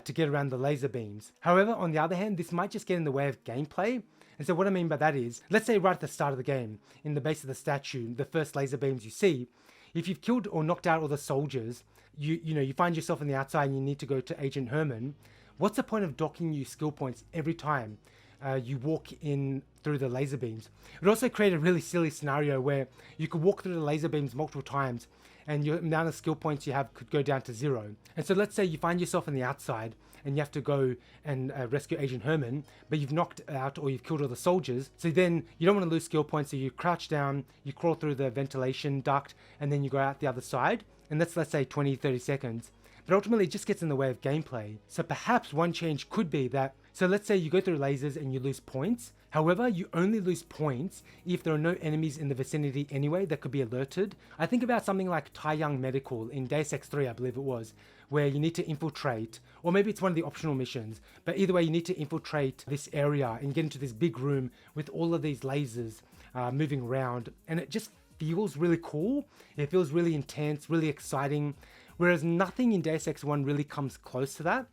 to get around the laser beams. However, on the other hand, this might just get in the way of gameplay. And so what I mean by that is, let's say right at the start of the game, in the base of the statue, the first laser beams you see, if you've killed or knocked out all the soldiers, you find yourself on the outside and you need to go to Agent Herman. What's the point of docking you skill points every time you walk in through the laser beams? It also created a really silly scenario where you could walk through the laser beams multiple times and your amount of skill points you have could go down to 0. And so let's say you find yourself on the outside and you have to go and rescue Agent Herman, but you've knocked out or you've killed all the soldiers. So then you don't want to lose skill points, so you crouch down, you crawl through the ventilation duct, and then you go out the other side. And that's, let's say, 20, 30 seconds. But ultimately, it just gets in the way of gameplay. So perhaps one change could be that, so let's say you go through lasers and you lose points. However, you only lose points if there are no enemies in the vicinity anyway that could be alerted. I think about something like Tai Young Medical in Deus Ex 3, I believe it was, where you need to infiltrate, or maybe it's one of the optional missions, but either way you need to infiltrate this area and get into this big room with all of these lasers moving around, and it just feels really cool. It feels really intense, really exciting, whereas nothing in Deus Ex 1 really comes close to that.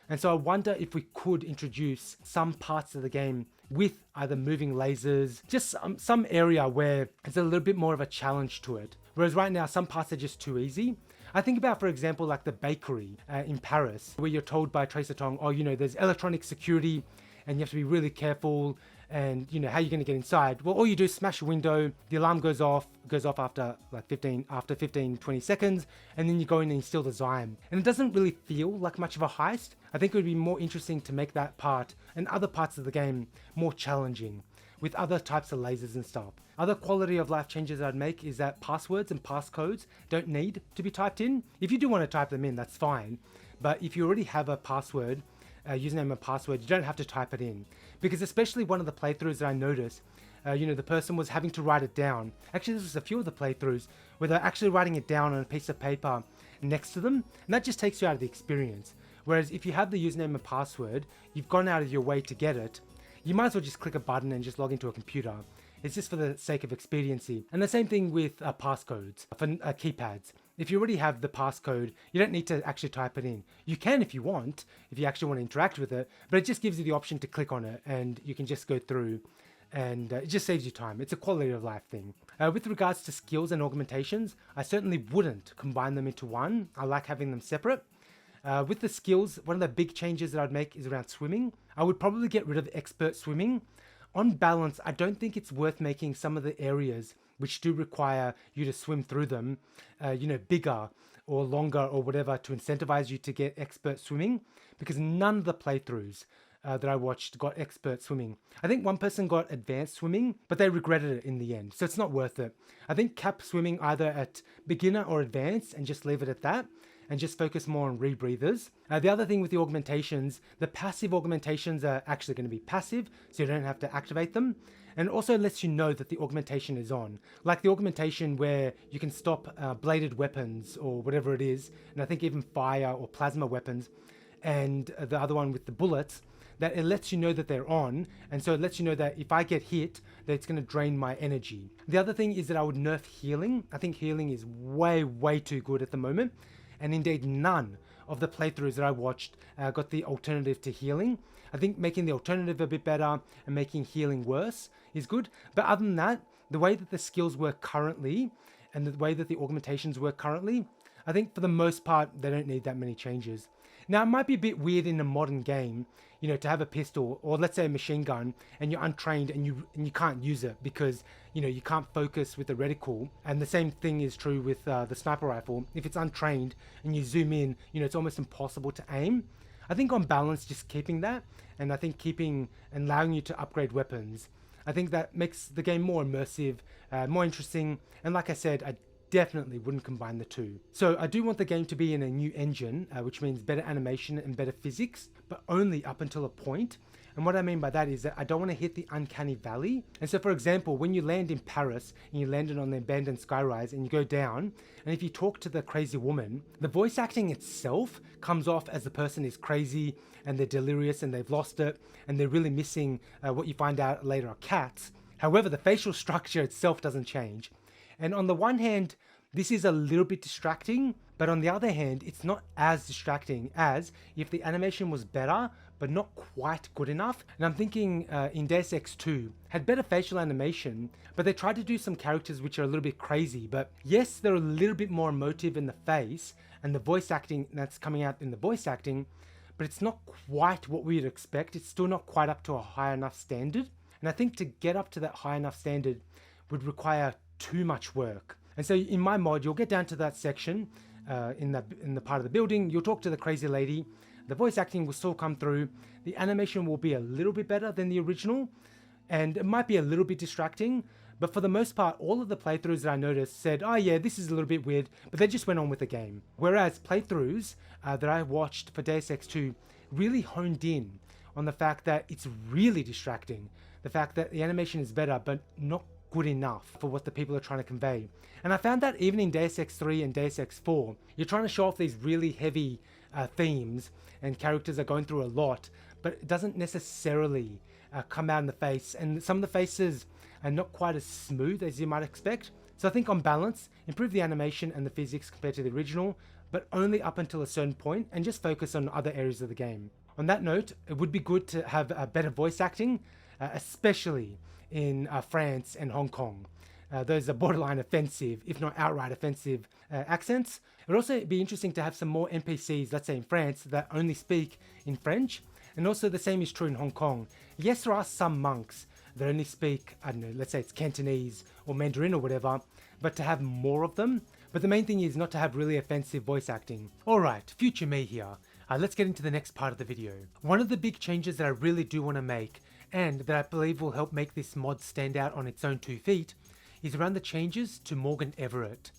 And so I wonder if we could introduce some parts of the game with either moving lasers, just some area where it's a little bit more of a challenge to it. Whereas right now, some parts are just too easy. I think about, for example, like the bakery in Paris, where you're told by Tracer Tong, oh, there's electronic security and you have to be really careful, and how you're going to get inside. Well, all you do is smash a window, the alarm goes off after like 15, 20 seconds, and then you go in and you steal the Zyme. And it doesn't really feel like much of a heist. I think it would be more interesting to make that part and other parts of the game more challenging with other types of lasers and stuff. Other quality of life changes I'd make is that passwords and passcodes don't need to be typed in. If you do want to type them in, that's fine. But if you already have a password, username and password, you don't have to type it in. Because especially one of the playthroughs that I noticed, the person was having to write it down. Actually, this was a few of the playthroughs where they're actually writing it down on a piece of paper next to them, and that just takes you out of the experience. Whereas if you have the username and password, you've gone out of your way to get it, you might as well just click a button and just log into a computer. It's just for the sake of expediency. And the same thing with passcodes for keypads. If you already have the passcode, you don't need to actually type it in. You can if you want, if you actually want to interact with it, but it just gives you the option to click on it and you can just go through, and it just saves you time. It's a quality of life thing. With regards to skills and augmentations, I certainly wouldn't combine them into one. I like having them separate. With the skills, one of the big changes that I'd make is around swimming. I would probably get rid of expert swimming. On balance, I don't think it's worth making some of the areas which do require you to swim through them, bigger or longer or whatever to incentivize you to get expert swimming, because none of the playthroughs that I watched got expert swimming. I think one person got advanced swimming, but they regretted it in the end, so it's not worth it. I think cap swimming either at beginner or advanced and just leave it at that, and just focus more on rebreathers. The other thing with the augmentations, the passive augmentations are actually going to be passive, so you don't have to activate them. And also lets you know that the augmentation is on. Like the augmentation where you can stop bladed weapons or whatever it is, and I think even fire or plasma weapons, and the other one with the bullets, that it lets you know that they're on, and so it lets you know that if I get hit, that it's going to drain my energy. The other thing is that I would nerf healing. I think healing is way too good at the moment, and indeed none of the playthroughs that I watched got the alternative to healing. I think making the alternative a bit better and making healing worse is good, but other than that, the way that the skills work currently and the way that the augmentations work currently, I think for the most part they don't need that many changes. Now it might be a bit weird in a modern game, to have a pistol or let's say a machine gun and you're untrained and you can't use it because you can't focus with the reticle, and the same thing is true with the sniper rifle. If it's untrained and you zoom in, it's almost impossible to aim. I think on balance, just keeping that, and I think keeping and allowing you to upgrade weapons, I think that makes the game more immersive, more interesting, and like I said, I definitely wouldn't combine the two. So I do want the game to be in a new engine, which means better animation and better physics, but only up until a point. And what I mean by that is that I don't want to hit the uncanny valley. And so for example, when you land in Paris and you landed on the abandoned skyrise and you go down, and if you talk to the crazy woman, the voice acting itself comes off as the person is crazy and they're delirious and they've lost it and they're really missing what you find out later are cats. However, the facial structure itself doesn't change. And on the one hand, This is a little bit distracting, but on the other hand, it's not as distracting as if the animation was better, but not quite good enough. And I'm thinking in Deus Ex 2 had better facial animation, but they tried to do some characters which are a little bit crazy. But yes, they're a little bit more emotive in the face and the voice acting that's coming out in the voice acting, but it's not quite what we'd expect. It's still not quite up to a high enough standard. And I think to get up to that high enough standard would require too much work. And so in my mod, you'll get down to that section in the part of the building, you'll talk to the crazy lady, the voice acting will still come through, the animation will be a little bit better than the original, and it might be a little bit distracting, but for the most part, all of the playthroughs that I noticed said, oh yeah, this is a little bit weird, but they just went on with the game. Whereas playthroughs that I watched for Deus Ex 2 really honed in on the fact that it's really distracting, the fact that the animation is better, but not good enough for what the people are trying to convey. And I found that even in Deus Ex 3 and Deus Ex 4, you're trying to show off these really heavy themes and characters are going through a lot, but it doesn't necessarily come out in the face, and some of the faces are not quite as smooth as you might expect. So I think on balance, improve the animation and the physics compared to the original, but only up until a certain point, and just focus on other areas of the game. On that note, it would be good to have better voice acting, especially in France and Hong Kong. Those are borderline offensive, if not outright offensive accents. It would also be interesting to have some more NPCs, let's say in France, that only speak in French. And also the same is true in Hong Kong. Yes, there are some monks that only speak, I don't know, let's say it's Cantonese or Mandarin or whatever, but to have more of them. But the main thing is not to have really offensive voice acting. Alright, future me here. Let's get into the next part of the video. One of the big changes that I really do want to make, and that I believe will help make this mod stand out on its own 2 feet, is around the changes to Morgan Everett.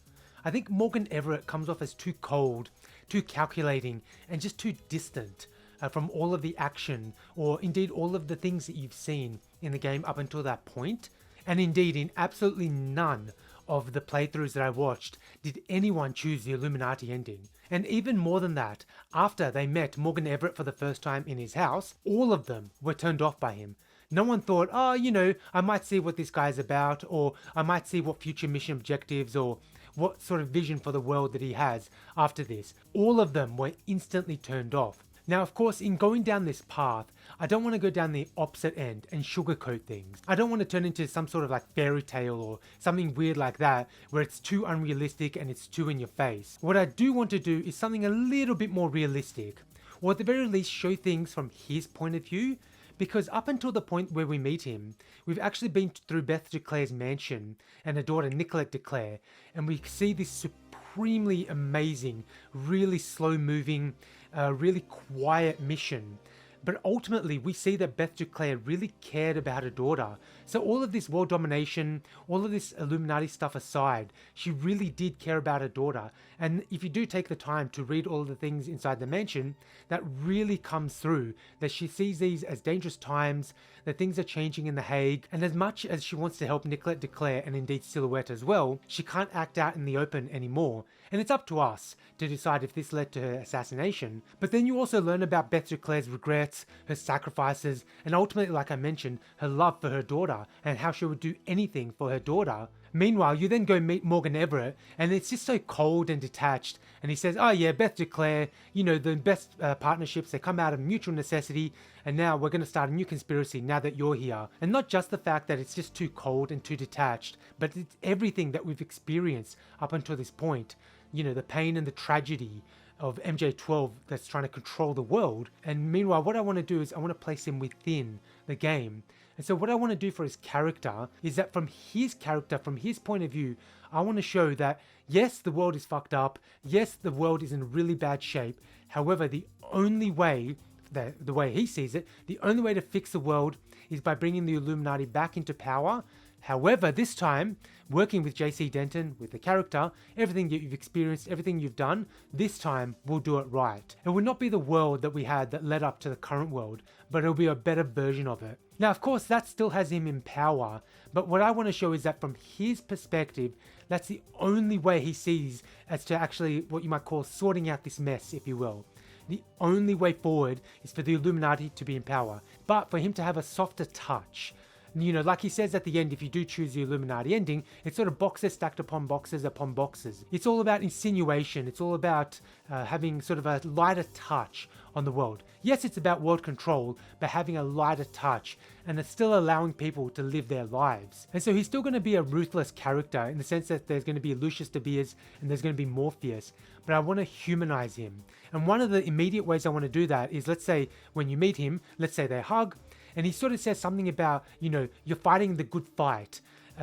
I think Morgan Everett comes off as too cold, too calculating, and just too distant from all of the action, or indeed all of the things that you've seen in the game up until that point. And indeed, in absolutely none of the playthroughs that I watched did anyone choose the Illuminati ending. And even more than that, after they met Morgan Everett for the first time in his house, all of them were turned off by him. No one thought, oh, you know, I might see what this guy's about, or I might see what future mission objectives or what sort of vision for the world that he has after this. All of them were instantly turned off. Now, of course, in going down this path, I don't want to go down the opposite end and sugarcoat things. I don't want to turn into some sort of like fairy tale or something weird like that, where it's too unrealistic and it's too in your face. What I do want to do is something a little bit more realistic, or at the very least show things from his point of view, because up until the point where we meet him, we've actually been through Beth Duclair's mansion and her daughter Nicolette Duclair, and we see this supremely amazing, really slow moving, really quiet mission. But ultimately, we see that Beth Duclair really cared about her daughter. So all of this world domination, all of this Illuminati stuff aside, she really did care about her daughter. And if you do take the time to read all of the things inside the mansion, that really comes through, that she sees these as dangerous times, that things are changing in The Hague, and as much as she wants to help Nicolette Duclair and indeed Silhouette as well, she can't act out in the open anymore. And it's up to us to decide if this led to her assassination. But then you also learn about Beth Duclair's regrets, her sacrifices, and ultimately, like I mentioned, her love for her daughter and how she would do anything for her daughter. Meanwhile, you then go meet Morgan Everett, and it's just so cold and detached, and he says, oh yeah, Beth Duclair, you know, the best partnerships, they come out of mutual necessity, and now we're going to start a new conspiracy now that you're here. And not just the fact that it's just too cold and too detached, but it's everything that we've experienced up until this point. You know, the pain and the tragedy of MJ12 that's trying to control the world. And meanwhile, what I want to do is I want to place him within the game. And so what I want to do for his character is that from his character, from his point of view, I want to show that yes, the world is fucked up. Yes, the world is in really bad shape. However, the only way, the way he sees it, the only way to fix the world is by bringing the Illuminati back into power. However, this time, working with JC Denton, with the character, everything that you've experienced, everything you've done, this time we'll do it right. It will not be the world that we had that led up to the current world, but it'll be a better version of it. Now, of course, that still has him in power, but what I want to show is that from his perspective, that's the only way he sees as to actually what you might call sorting out this mess, if you will. The only way forward is for the Illuminati to be in power, but for him to have a softer touch, You know, like he says at the end, if you do choose the Illuminati ending, it's sort of boxes stacked upon boxes upon boxes. It's all about insinuation. It's all about having sort of a lighter touch on the world. Yes, it's about world control, but having a lighter touch, and it's still allowing people to live their lives. And so he's still going to be a ruthless character in the sense that there's going to be Lucius de Beers and there's going to be Morpheus, but I want to humanize him. And one of the immediate ways I want to do that is, let's say when you meet him, let's say they hug, and he sort of says something about, you know, you're fighting the good fight.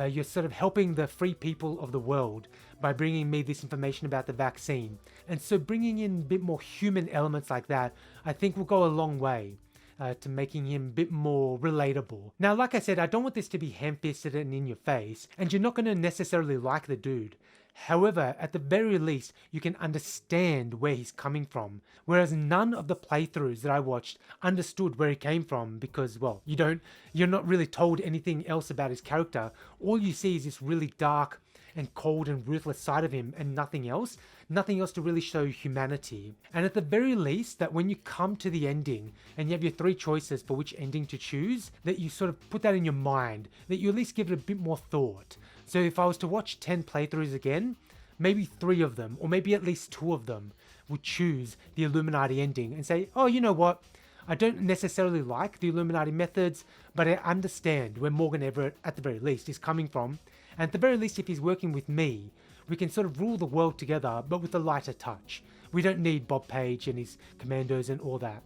You're sort of helping the free people of the world by bringing me this information about the vaccine. And so bringing in a bit more human elements like that, I think will go a long way to making him a bit more relatable. Now, like I said, I don't want this to be ham-fisted and in your face, and you're not going to necessarily like the dude. However, at the very least, you can understand where he's coming from. Whereas none of the playthroughs that I watched understood where he came from because, well, you're not really told anything else about his character. All you see is this really dark and cold and ruthless side of him and nothing else. Nothing else to really show humanity. And at the very least, that when you come to the ending and you have your 3 choices for which ending to choose, that you sort of put that in your mind, that you at least give it a bit more thought. So if I was to watch 10 playthroughs again, maybe 3 of them, or maybe at least 2 of them, would choose the Illuminati ending and say, oh, you know what? I don't necessarily like the Illuminati methods, but I understand where Morgan Everett, at the very least, is coming from. And at the very least, if he's working with me, we can sort of rule the world together, but with a lighter touch. We don't need Bob Page and his commandos and all that.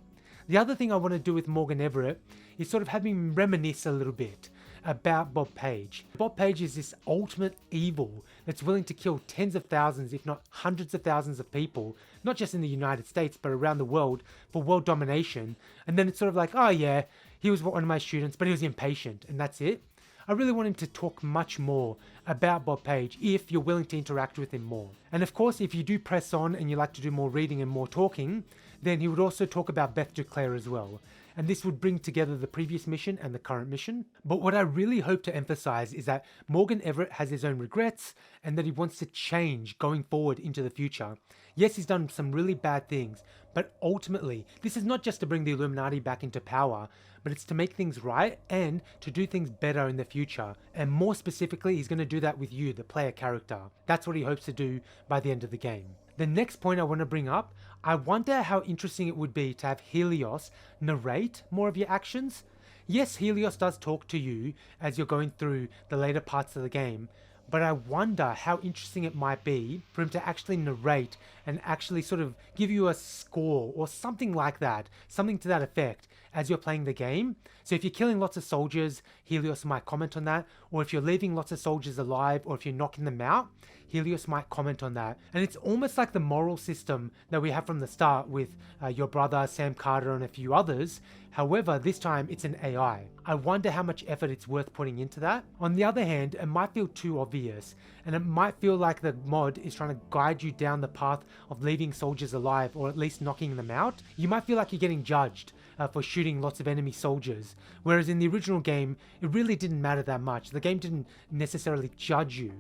The other thing I want to do with Morgan Everett is sort of have him reminisce a little bit about Bob Page. Bob Page is this ultimate evil that's willing to kill tens of thousands, if not hundreds of thousands of people, not just in the United States, but around the world for world domination. And then it's sort of like, oh yeah, he was one of my students, but he was impatient, and that's it. I really want him to talk much more about Bob Page if you're willing to interact with him more. And of course, if you do press on and you like to do more reading and more talking, then he would also talk about Beth Duclair as well. And this would bring together the previous mission and the current mission. But what I really hope to emphasize is that Morgan Everett has his own regrets and that he wants to change going forward into the future. Yes, he's done some really bad things, but ultimately, this is not just to bring the Illuminati back into power, but it's to make things right and to do things better in the future. And more specifically, he's going to do that with you, the player character. That's what he hopes to do by the end of the game. The next point I want to bring up, I wonder how interesting it would be to have Helios narrate more of your actions. Yes, Helios does talk to you as you're going through the later parts of the game, but I wonder how interesting it might be for him to actually narrate and actually sort of give you a score or something like that, something to that effect as you're playing the game. So if you're killing lots of soldiers, Helios might comment on that, or if you're leaving lots of soldiers alive, or if you're knocking them out, Helios might comment on that. And it's almost like the moral system that we have from the start with your brother, Sam Carter, and a few others. However, this time it's an AI. I wonder how much effort it's worth putting into that. On the other hand, it might feel too obvious, and it might feel like the mod is trying to guide you down the path of leaving soldiers alive, or at least knocking them out. You might feel like you're getting judged for shooting lots of enemy soldiers, whereas in the original game, it really didn't matter that much. The game didn't necessarily judge you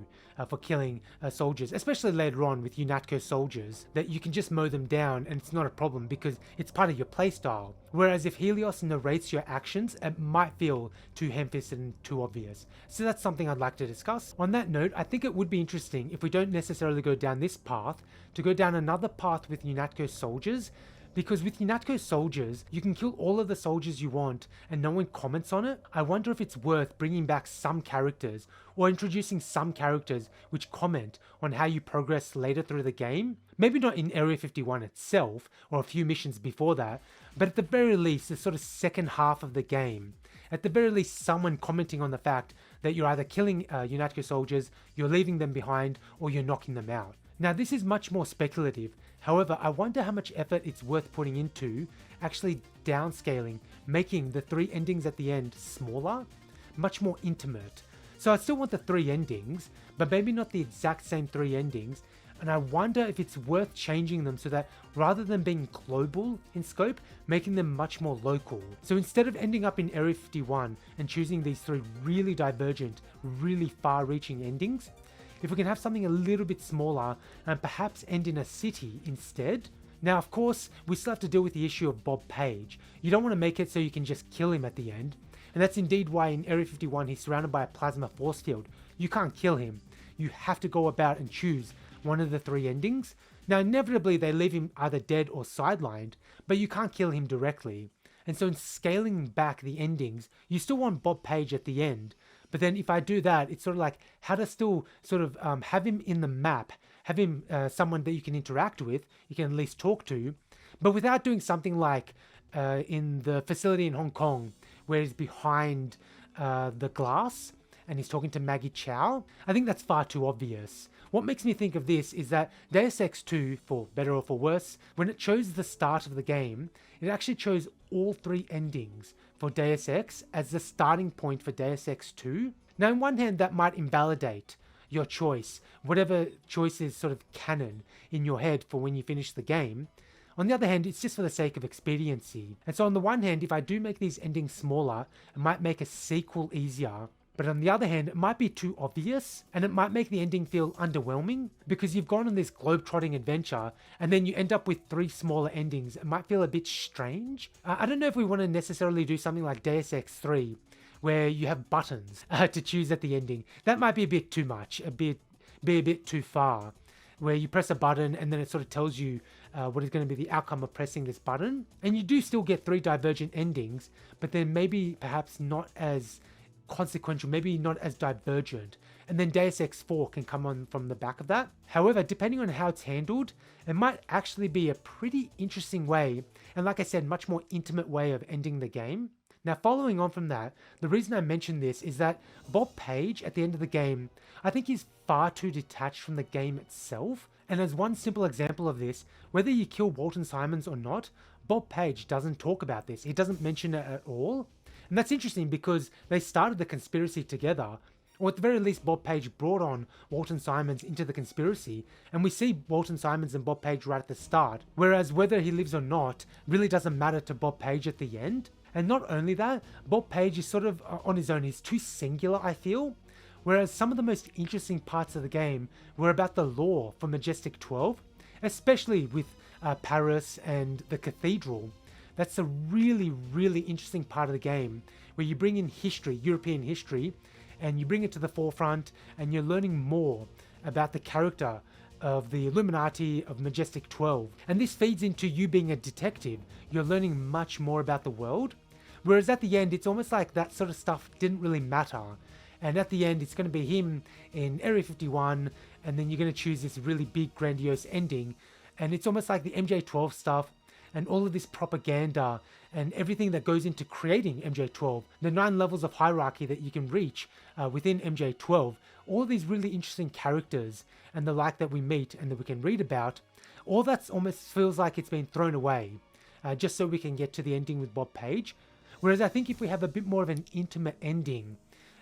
for killing soldiers, especially later on with UNACTO soldiers, that you can just mow them down and it's not a problem because it's part of your playstyle. Whereas if Helios narrates your actions, it might feel too ham-fisted and too obvious. So that's something I'd like to discuss. On that note, I think it would be interesting if we don't necessarily go down this path, to go down another path with UNACTO soldiers. Because with UNACTO soldiers, you can kill all of the soldiers you want and no one comments on it. I wonder if it's worth bringing back some characters or introducing some characters which comment on how you progress later through the game. Maybe not in Area 51 itself or a few missions before that, but at the very least, the sort of second half of the game. At the very least, someone commenting on the fact that you're either killing UNACTO soldiers, you're leaving them behind, or you're knocking them out. Now, this is much more speculative. However, I wonder how much effort it's worth putting into actually downscaling, making the 3 endings at the end smaller, much more intimate. So I still want the 3 endings, but maybe not the exact same 3 endings. And I wonder if it's worth changing them so that rather than being global in scope, making them much more local. So instead of ending up in Area 51 and choosing these 3 really divergent, really far-reaching endings, if we can have something a little bit smaller and perhaps end in a city instead. Now, of course, we still have to deal with the issue of Bob Page. You don't want to make it so you can just kill him at the end. And that's indeed why in Area 51 he's surrounded by a plasma force field. You can't kill him. You have to go about and choose one of the 3 endings. Now inevitably they leave him either dead or sidelined, but you can't kill him directly. And so in scaling back the endings, you still want Bob Page at the end. But then if I do that, it's sort of like how to still sort of have him in the map, have him someone that you can interact with, you can at least talk to, but without doing something like in the facility in Hong Kong, where he's behind the glass and he's talking to Maggie Chow. I think that's far too obvious. What makes me think of this is that Deus Ex 2, for better or for worse, when it chose the start of the game, it actually chose all 3 endings for Deus Ex as the starting point for Deus Ex 2. Now, on one hand, that might invalidate your choice, whatever choice is sort of canon in your head for when you finish the game. On the other hand, it's just for the sake of expediency. And so on the one hand, if I do make these endings smaller, it might make a sequel easier. But on the other hand, it might be too obvious and it might make the ending feel underwhelming because you've gone on this globe-trotting adventure and then you end up with 3 smaller endings. It might feel a bit strange. I don't know if we want to necessarily do something like Deus Ex 3 where you have buttons to choose at the ending. That might be a bit too much, be a bit too far, where you press a button and then it sort of tells you what is going to be the outcome of pressing this button. And you do still get 3 divergent endings, but then maybe perhaps not as consequential, maybe not as divergent, and then Deus Ex 4 can come on from the back of that. However, depending on how it's handled, it might actually be a pretty interesting way, and like I said, much more intimate way of ending the game. Now, following on from that, the reason I mention this is that Bob Page at the end of the game, I think he's far too detached from the game itself. And as one simple example of this, whether you kill Walton Simons or not, Bob Page doesn't talk about this. He doesn't mention it at all. And that's interesting because they started the conspiracy together, or at the very least Bob Page brought on Walton Simons into the conspiracy, and we see Walton Simons and Bob Page right at the start, whereas whether he lives or not really doesn't matter to Bob Page at the end. And not only that, Bob Page is sort of on his own, he's too singular, I feel, whereas some of the most interesting parts of the game were about the lore for Majestic 12, especially with Paris and the cathedral. That's a really, really interesting part of the game where you bring in history, European history, and you bring it to the forefront and you're learning more about the character of the Illuminati of Majestic 12. And this feeds into you being a detective. You're learning much more about the world. Whereas at the end, it's almost like that sort of stuff didn't really matter. And at the end, it's going to be him in Area 51, and then you're going to choose this really big, grandiose ending. And it's almost like the MJ12 stuff and all of this propaganda and everything that goes into creating MJ12, the 9 levels of hierarchy that you can reach within MJ12, all of these really interesting characters and the like that we meet and that we can read about, all that almost feels like it's been thrown away just so we can get to the ending with Bob Page. Whereas I think if we have a bit more of an intimate ending,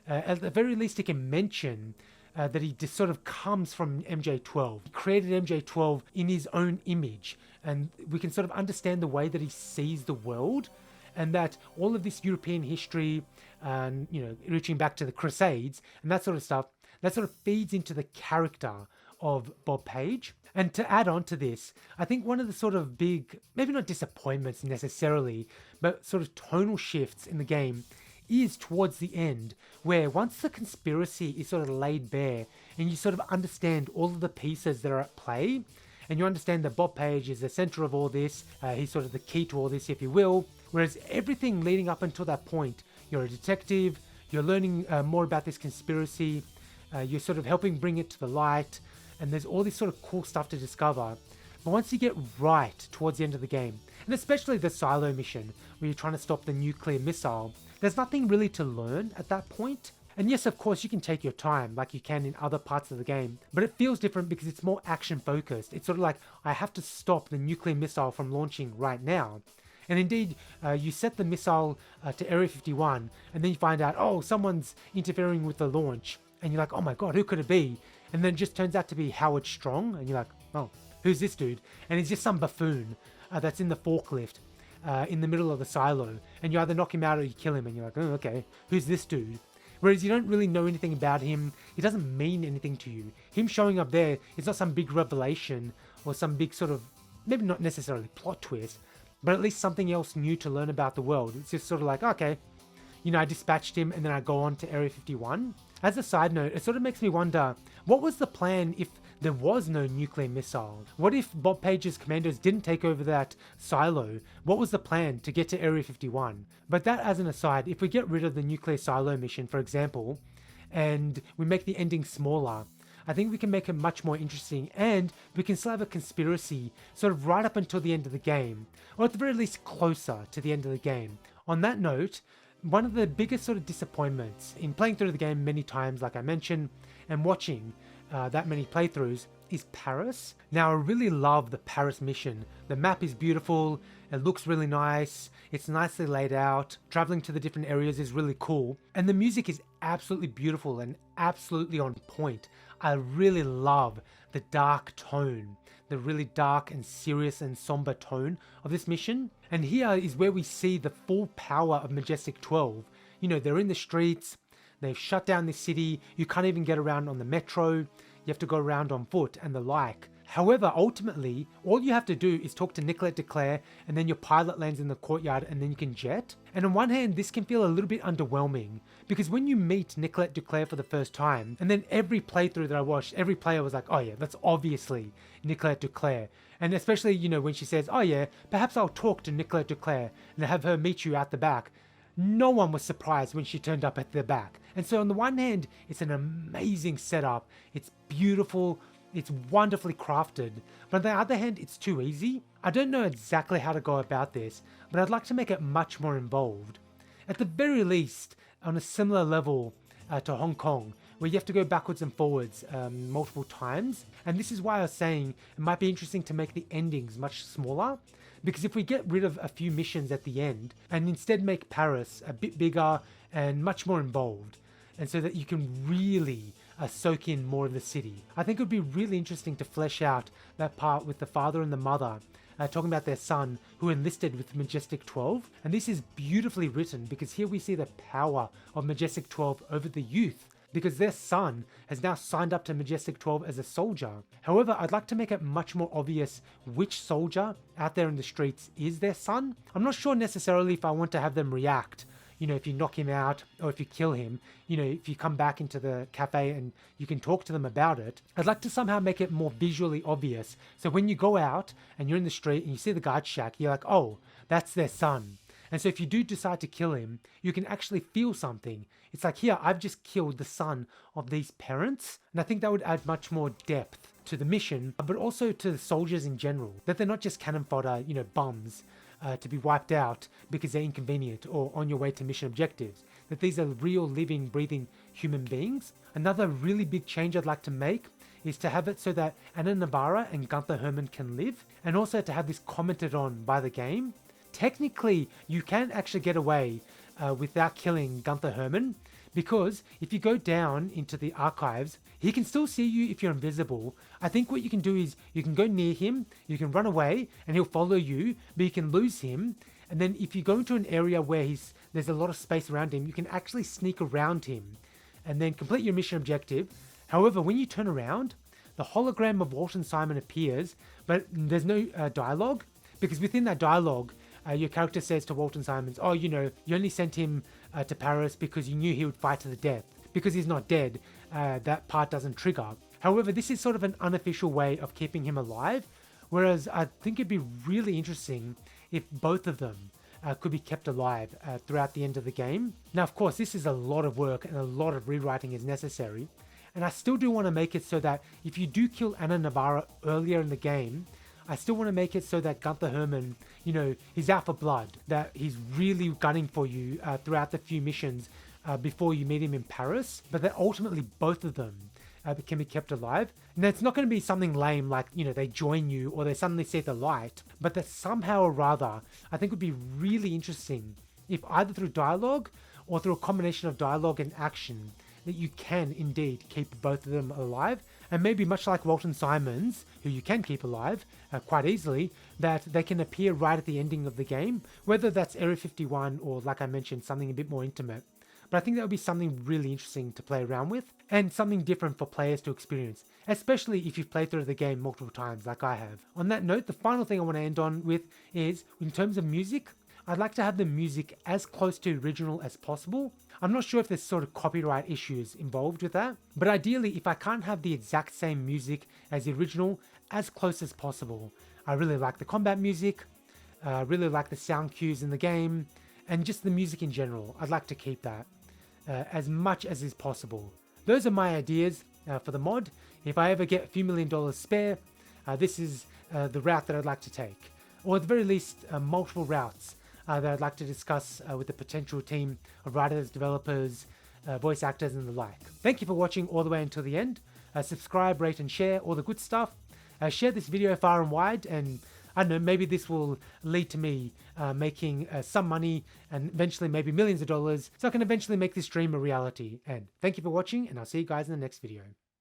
at the very least it can mention that he just sort of comes from MJ12. He created MJ12 in his own image, and we can sort of understand the way that he sees the world, and that all of this European history, and reaching back to the Crusades and that sort of stuff, that sort of feeds into the character of Bob Page. And to add on to this, I think one of the sort of big, maybe not disappointments necessarily, but sort of tonal shifts in the game is towards the end, where once the conspiracy is sort of laid bare and you sort of understand all of the pieces that are at play, and you understand that Bob Page is the center of all this, he's sort of the key to all this, if you will, whereas everything leading up until that point, you're a detective, you're learning more about this conspiracy, you're sort of helping bring it to the light, and there's all this sort of cool stuff to discover. But once you get right towards the end of the game, and especially the silo mission, where you're trying to stop the nuclear missile, there's nothing really to learn at that point. And yes, of course, you can take your time like you can in other parts of the game, but it feels different because it's more action focused. It's sort of like, I have to stop the nuclear missile from launching right now. And indeed, you set the missile to Area 51, and then you find out, oh, someone's interfering with the launch. And you're like, oh my god, who could it be? And then it just turns out to be Howard Strong, and you're like, oh, who's this dude? And he's just some buffoon that's in the forklift in the middle of the silo, and you either knock him out or you kill him, and you're like, oh, okay, who's this dude? Whereas you don't really know anything about him, he doesn't mean anything to you. Him showing up there is not some big revelation or some big sort of, maybe not necessarily plot twist, but at least something else new to learn about the world. It's just sort of like, okay, I dispatched him and then I go on to Area 51. As a side note, it sort of makes me wonder, what was the plan if there was no nuclear missile? What if Bob Page's commandos didn't take over that silo? What was the plan to get to Area 51? But that as an aside, if we get rid of the nuclear silo mission, for example, and we make the ending smaller, I think we can make it much more interesting, and we can still have a conspiracy sort of right up until the end of the game, or at the very least closer to the end of the game. On that note, one of the biggest sort of disappointments in playing through the game many times, like I mentioned, and watching that many playthroughs, is Paris. Now, I really love the Paris mission. The map is beautiful, it looks really nice, it's nicely laid out, traveling to the different areas is really cool, and the music is absolutely beautiful and absolutely on point. I really love the dark tone, the really dark and serious and somber tone of this mission. And here is where we see the full power of Majestic 12. They're in the streets, they've shut down the city, you can't even get around on the metro, you have to go around on foot and the like. However, ultimately, all you have to do is talk to Nicolette Declaire, and then your pilot lands in the courtyard and then you can jet. And on one hand, this can feel a little bit underwhelming, because when you meet Nicolette Declaire for the first time, and then every playthrough that I watched, every player was like, oh yeah, that's obviously Nicolette Declaire. And especially, when she says, oh yeah, perhaps I'll talk to Nicolette Declaire and have her meet you out the back. No one was surprised when she turned up at the back. And so on the one hand, it's an amazing setup, it's beautiful, it's wonderfully crafted, but on the other hand, it's too easy. I don't know exactly how to go about this, but I'd like to make it much more involved. At the very least, on a similar level to Hong Kong, where you have to go backwards and forwards multiple times. And this is why I was saying it might be interesting to make the endings much smaller, because if we get rid of a few missions at the end and instead make Paris a bit bigger and much more involved, and so that you can really soak in more of the city. I think it would be really interesting to flesh out that part with the father and the mother talking about their son who enlisted with Majestic 12. And this is beautifully written, because here we see the power of Majestic 12 over the youth, because their son has now signed up to Majestic 12 as a soldier. However, I'd like to make it much more obvious which soldier out there in the streets is their son. I'm not sure necessarily if I want to have them react, if you knock him out or if you kill him, if you come back into the cafe and you can talk to them about it. I'd like to somehow make it more visually obvious. So when you go out and you're in the street and you see the guard shack, you're like, oh, that's their son. And so if you do decide to kill him, you can actually feel something. It's like, here, I've just killed the son of these parents. And I think that would add much more depth to the mission, but also to the soldiers in general, that they're not just cannon fodder, bums, to be wiped out because they're inconvenient or on your way to mission objectives, that these are real, living, breathing human beings. Another really big change I'd like to make is to have it so that Anna Navarre and Gunther Herman can live, and also to have this commented on by the game. Technically, you can actually get away without killing Gunther Herman, because if you go down into the archives, he can still see you if you're invisible. I think what you can do is you can go near him, you can run away, and he'll follow you, but you can lose him. And then if you go into an area where there's a lot of space around him, you can actually sneak around him and then complete your mission objective. However, when you turn around, the hologram of Walton Simon appears, but there's no dialogue, because within that dialogue, your character says to Walton Simons, oh, you only sent him to Paris because you knew he would fight to the death. Because he's not dead, that part doesn't trigger. However, this is sort of an unofficial way of keeping him alive, whereas I think it'd be really interesting if both of them could be kept alive throughout the end of the game. Now, of course, this is a lot of work and a lot of rewriting is necessary. And I still do want to make it so that if you do kill Anna Navarre earlier in the game, I still want to make it so that Gunther Herman, he's out for blood, that he's really gunning for you throughout the few missions before you meet him in Paris, but that ultimately both of them can be kept alive. Now, it's not going to be something lame like, they join you or they suddenly see the light, but that somehow or rather, I think would be really interesting if either through dialogue or through a combination of dialogue and action, that you can indeed keep both of them alive. And maybe much like Walton Simons, who you can keep alive quite easily, that they can appear right at the ending of the game, whether that's Area 51 or, like I mentioned, something a bit more intimate. But I think that would be something really interesting to play around with, and something different for players to experience, especially if you've played through the game multiple times like I have. On that note, the final thing I want to end on with is, in terms of music, I'd like to have the music as close to original as possible. I'm not sure if there's sort of copyright issues involved with that, but ideally if I can't have the exact same music as the original, as close as possible. I really like the combat music, I really like the sound cues in the game, and just the music in general. I'd like to keep that as much as is possible. Those are my ideas for the mod. If I ever get a few $1,000,000 spare, this is the route that I'd like to take. Or at the very least, multiple routes that I'd like to discuss with the potential team of writers, developers, voice actors, and the like. Thank you for watching all the way until the end. Subscribe, rate, and share, all the good stuff. Share this video far and wide, and I don't know, maybe this will lead to me making some money and eventually maybe millions of dollars, so I can eventually make this dream a reality. And thank you for watching, and I'll see you guys in the next video.